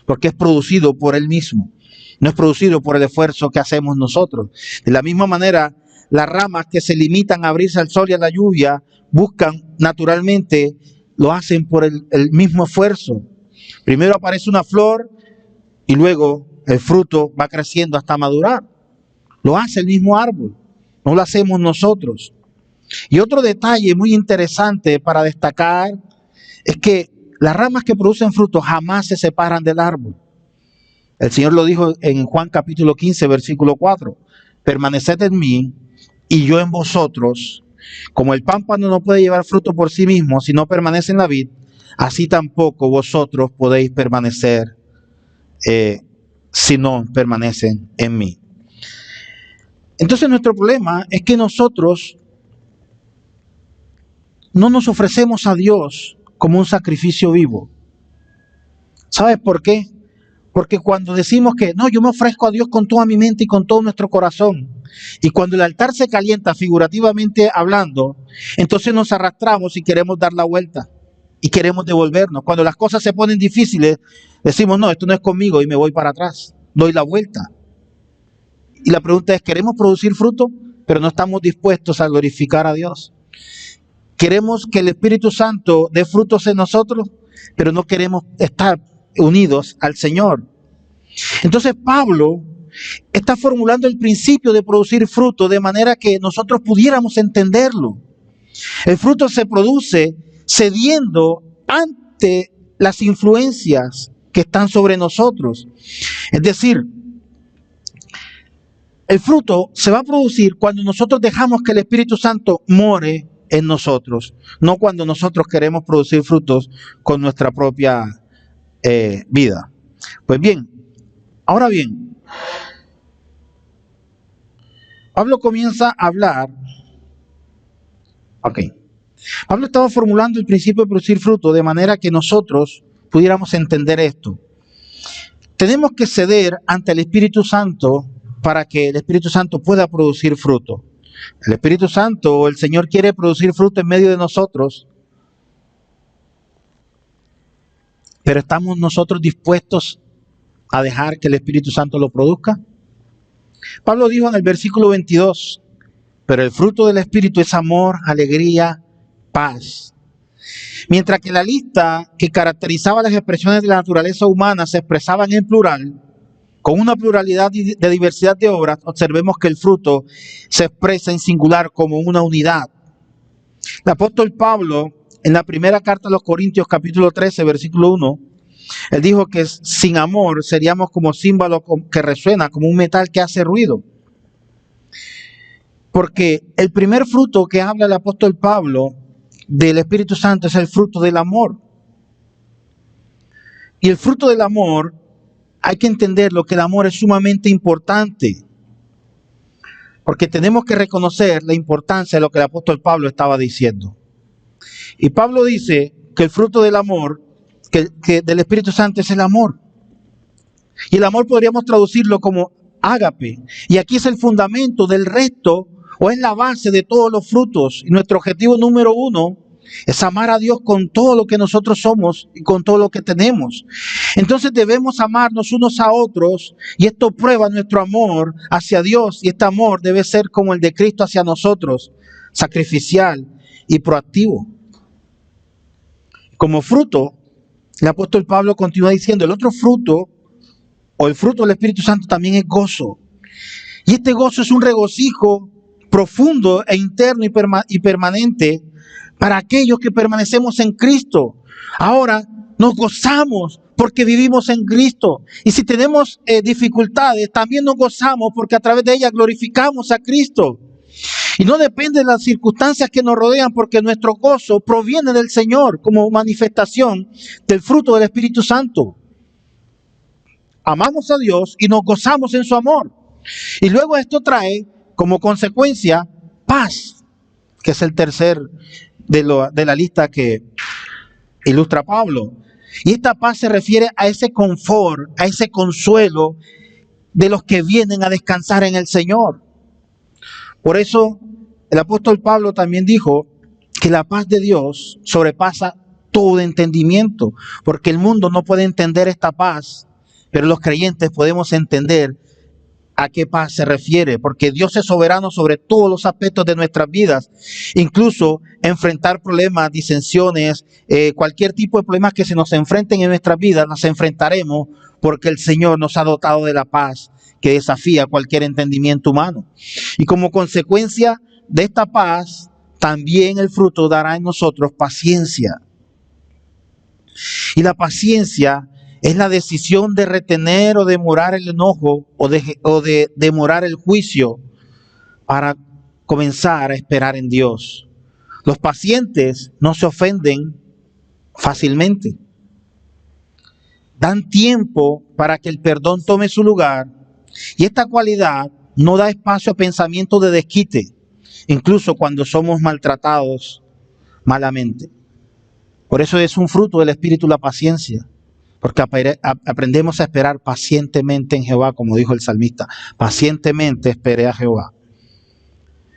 porque es producido por él mismo, no es producido por el esfuerzo que hacemos nosotros. De la misma manera, las ramas que se limitan a abrirse al sol y a la lluvia, buscan naturalmente, lo hacen por el mismo esfuerzo. Primero aparece una flor y luego el fruto va creciendo hasta madurar. Lo hace el mismo árbol, no lo hacemos nosotros. Y otro detalle muy interesante para destacar es que las ramas que producen fruto jamás se separan del árbol. El Señor lo dijo en Juan capítulo 15, versículo 4. Permaneced en mí y yo en vosotros. Como el pámpano no puede llevar fruto por sí mismo si no permanece en la vid, así tampoco vosotros podéis permanecer si no permanecen en mí. Entonces nuestro problema es que nosotros no nos ofrecemos a Dios como un sacrificio vivo. ¿Sabes por qué? Porque cuando decimos que no, yo me ofrezco a Dios con toda mi mente y con todo nuestro corazón, y cuando el altar se calienta figurativamente hablando, entonces nos arrastramos y queremos dar la vuelta y queremos devolvernos. Cuando las cosas se ponen difíciles, decimos no, esto no es conmigo y me voy para atrás, doy la vuelta. Y la pregunta es, ¿queremos producir fruto? Pero no estamos dispuestos a glorificar a Dios. Queremos que el Espíritu Santo dé frutos en nosotros, pero no queremos estar unidos al Señor. Entonces Pablo está formulando el principio de producir fruto de manera que nosotros pudiéramos entenderlo. El fruto se produce cediendo ante las influencias que están sobre nosotros. Es decir, el fruto se va a producir cuando nosotros dejamos que el Espíritu Santo more en nosotros, no cuando nosotros queremos producir frutos con nuestra propia vida. Pues bien, ahora bien, Pablo comienza a hablar. Pablo estaba formulando el principio de producir fruto de manera que nosotros pudiéramos entender esto. Tenemos que ceder ante el Espíritu Santo para que el Espíritu Santo pueda producir fruto. El Espíritu Santo, el Señor quiere producir fruto en medio de nosotros, pero ¿estamos nosotros dispuestos a dejar que el Espíritu Santo lo produzca? Pablo dijo en el versículo 22, pero el fruto del Espíritu es amor, alegría, paz. Mientras que la lista que caracterizaba las expresiones de la naturaleza humana se expresaban en plural, con una pluralidad de diversidad de obras, observemos que el fruto se expresa en singular como una unidad. El apóstol Pablo, en la primera carta a los Corintios, capítulo 13, versículo 1, Él dijo que sin amor seríamos como címbalo que resuena, como un metal que hace ruido. Porque el primer fruto que habla el apóstol Pablo del Espíritu Santo es el fruto del amor. Y el fruto del amor, hay que entenderlo, que el amor es sumamente importante. Porque tenemos que reconocer la importancia de lo que el apóstol Pablo estaba diciendo. Y Pablo dice que el fruto del amor, que del Espíritu Santo es el amor. Y el amor podríamos traducirlo como ágape. Y aquí es el fundamento del resto, o es la base de todos los frutos. Y nuestro objetivo número 1 es amar a Dios con todo lo que nosotros somos y con todo lo que tenemos. Entonces debemos amarnos unos a otros, y esto prueba nuestro amor hacia Dios, y este amor debe ser como el de Cristo hacia nosotros, sacrificial y proactivo. Como fruto, el apóstol Pablo continúa diciendo, el otro fruto, o el fruto del Espíritu Santo, también es gozo. Y este gozo es un regocijo profundo e interno y permanente para aquellos que permanecemos en Cristo. Ahora nos gozamos porque vivimos en Cristo. Y si tenemos dificultades, también nos gozamos porque a través de ellas glorificamos a Cristo. Y no depende de las circunstancias que nos rodean, porque nuestro gozo proviene del Señor como manifestación del fruto del Espíritu Santo. Amamos a Dios y nos gozamos en su amor. Y luego esto trae como consecuencia paz, que es el tercer de la lista que ilustra Pablo. Y esta paz se refiere a ese confort, a ese consuelo de los que vienen a descansar en el Señor. Por eso el apóstol Pablo también dijo que la paz de Dios sobrepasa todo entendimiento, porque el mundo no puede entender esta paz, pero los creyentes podemos entender a qué paz se refiere, porque Dios es soberano sobre todos los aspectos de nuestras vidas, incluso enfrentar problemas, disensiones, cualquier tipo de problemas que se nos enfrenten en nuestras vidas, las enfrentaremos porque el Señor nos ha dotado de la paz que desafía cualquier entendimiento humano. Y como consecuencia de esta paz, también el fruto dará en nosotros paciencia. Y la paciencia es la decisión de retener o demorar el enojo o de demorar el juicio para comenzar a esperar en Dios. Los pacientes no se ofenden fácilmente. Dan tiempo para que el perdón tome su lugar, y esta cualidad no da espacio a pensamientos de desquite, incluso cuando somos maltratados malamente. Por eso es un fruto del Espíritu la paciencia. Porque aprendemos a esperar pacientemente en Jehová, como dijo el salmista. Pacientemente esperé a Jehová.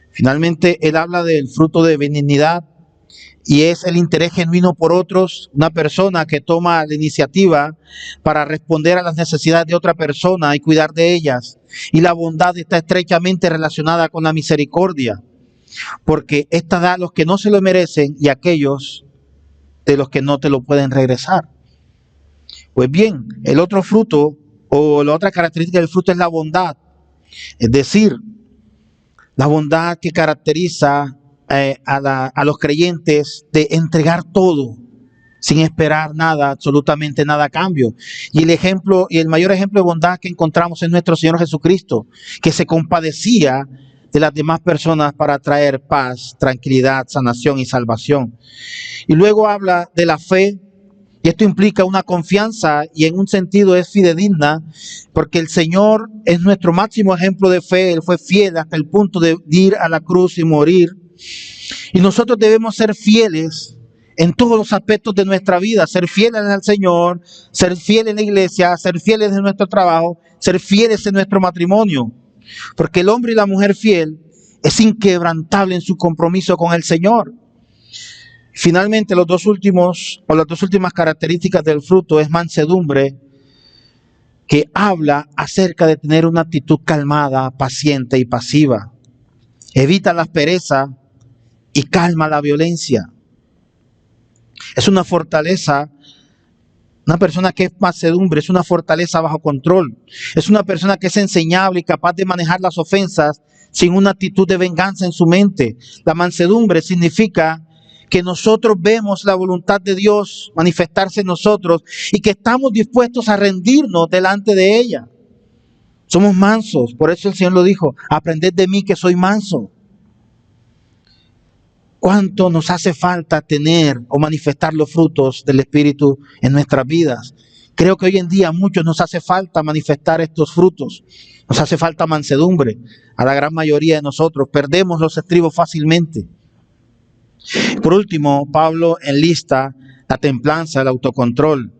Finalmente, él habla del fruto de benignidad, y es el interés genuino por otros, una persona que toma la iniciativa para responder a las necesidades de otra persona y cuidar de ellas. Y la bondad está estrechamente relacionada con la misericordia, porque esta da a los que no se lo merecen y a aquellos de los que no te lo pueden regresar. Pues bien, el otro fruto, o la otra característica del fruto, es la bondad. Es decir, la bondad que caracteriza a los creyentes de entregar todo sin esperar nada, absolutamente nada a cambio. Y el ejemplo, y el mayor ejemplo de bondad que encontramos en nuestro Señor Jesucristo, que se compadecía de las demás personas para traer paz, tranquilidad, sanación y salvación. Y luego habla de la fe. Y esto implica una confianza, y en un sentido es fidedigna, porque el Señor es nuestro máximo ejemplo de fe. Él fue fiel hasta el punto de ir a la cruz y morir. Y nosotros debemos ser fieles en todos los aspectos de nuestra vida, ser fieles al Señor, ser fieles en la iglesia, ser fieles en nuestro trabajo, ser fieles en nuestro matrimonio. Porque el hombre y la mujer fiel es inquebrantable en su compromiso con el Señor. Finalmente, las dos últimas características del fruto es mansedumbre, que habla acerca de tener una actitud calmada, paciente y pasiva. Evita la aspereza y calma la violencia. Es una fortaleza. Una persona que es mansedumbre es una fortaleza bajo control. Es una persona que es enseñable y capaz de manejar las ofensas sin una actitud de venganza en su mente. La mansedumbre significa que nosotros vemos la voluntad de Dios manifestarse en nosotros y que estamos dispuestos a rendirnos delante de ella. Somos mansos, por eso el Señor lo dijo, aprended de mí que soy manso. ¿Cuánto nos hace falta tener o manifestar los frutos del Espíritu en nuestras vidas? Creo que hoy en día a muchos nos hace falta manifestar estos frutos. Nos hace falta mansedumbre. A la gran mayoría de nosotros perdemos los estribos fácilmente. Por último, Pablo enlista la templanza, el autocontrol.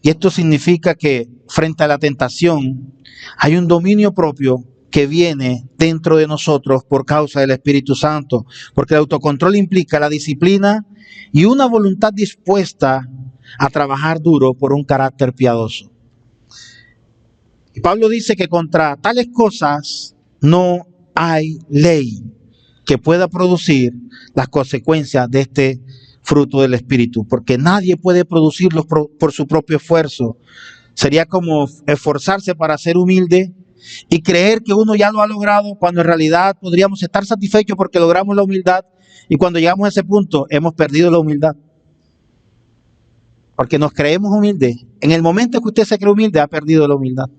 Y esto significa que frente a la tentación hay un dominio propio que viene dentro de nosotros por causa del Espíritu Santo. Porque el autocontrol implica la disciplina y una voluntad dispuesta a trabajar duro por un carácter piadoso. Y Pablo dice que contra tales cosas no hay ley que pueda producir las consecuencias de este fruto del Espíritu, porque nadie puede producirlos por su propio esfuerzo. Sería como esforzarse para ser humilde y creer que uno ya lo ha logrado, cuando en realidad podríamos estar satisfechos porque logramos la humildad, y cuando llegamos a ese punto hemos perdido la humildad. Porque nos creemos humildes. En el momento que usted se cree humilde, ha perdido la humildad.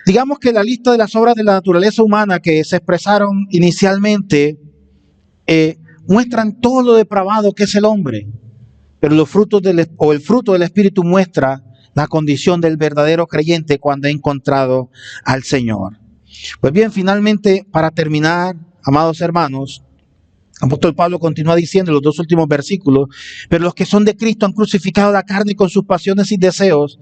Digamos que la lista de las obras de la naturaleza humana que se expresaron inicialmente muestran todo lo depravado que es el hombre. Pero el fruto del Espíritu muestra la condición del verdadero creyente cuando ha encontrado al Señor. Pues bien, finalmente, para terminar, amados hermanos, el apóstol Pablo continúa diciendo en los dos últimos versículos: pero los que son de Cristo han crucificado la carne con sus pasiones y deseos.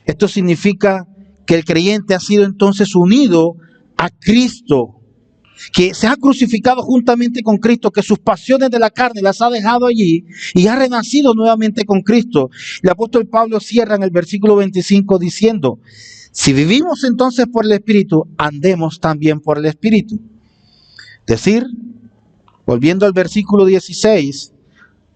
Esto significa que el creyente ha sido entonces unido a Cristo, que se ha crucificado juntamente con Cristo, que sus pasiones de la carne las ha dejado allí y ha renacido nuevamente con Cristo. El apóstol Pablo cierra en el versículo 25 diciendo: si vivimos entonces por el Espíritu, andemos también por el Espíritu. Es decir, volviendo al versículo 16,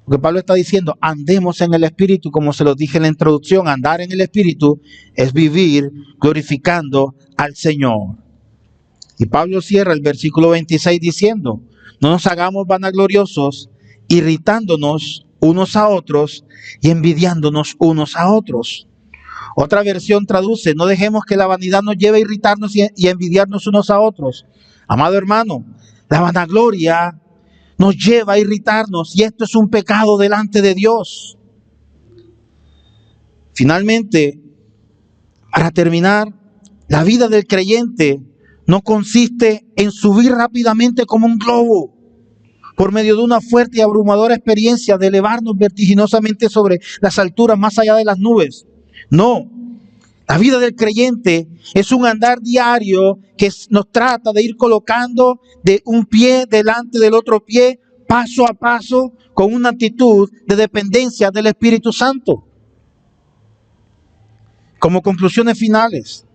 lo que Pablo está diciendo, andemos en el Espíritu, como se lo dije en la introducción. Andar en el Espíritu es vivir glorificando al Señor. Y Pablo cierra el versículo 26 diciendo: no nos hagamos vanagloriosos, irritándonos unos a otros y envidiándonos unos a otros. Otra versión traduce: no dejemos que la vanidad nos lleve a irritarnos y envidiarnos unos a otros. Amado hermano, la vanagloria nos lleva a irritarnos y esto es un pecado delante de Dios. Finalmente, para terminar, la vida del creyente no consiste en subir rápidamente como un globo por medio de una fuerte y abrumadora experiencia de elevarnos vertiginosamente sobre las alturas más allá de las nubes. No, la vida del creyente es un andar diario que nos trata de ir colocando de un pie delante del otro pie, paso a paso, con una actitud de dependencia del Espíritu Santo. Como conclusiones finales,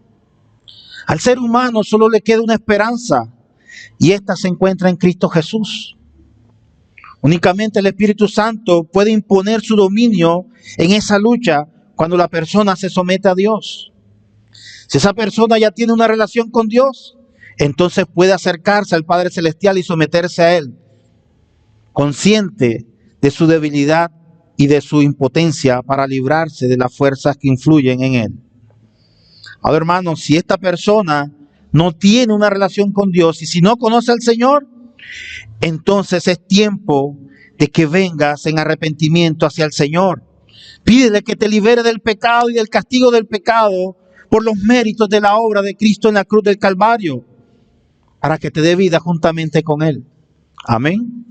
al ser humano solo le queda una esperanza, y esta se encuentra en Cristo Jesús. Únicamente el Espíritu Santo puede imponer su dominio en esa lucha cuando la persona se somete a Dios. Si esa persona ya tiene una relación con Dios, entonces puede acercarse al Padre Celestial y someterse a Él, consciente de su debilidad y de su impotencia para librarse de las fuerzas que influyen en Él. Ahora, hermanos, si esta persona no tiene una relación con Dios y si no conoce al Señor, entonces es tiempo de que vengas en arrepentimiento hacia el Señor. Pídele que te libere del pecado y del castigo del pecado por los méritos de la obra de Cristo en la cruz del Calvario, para que te dé vida juntamente con Él. Amén.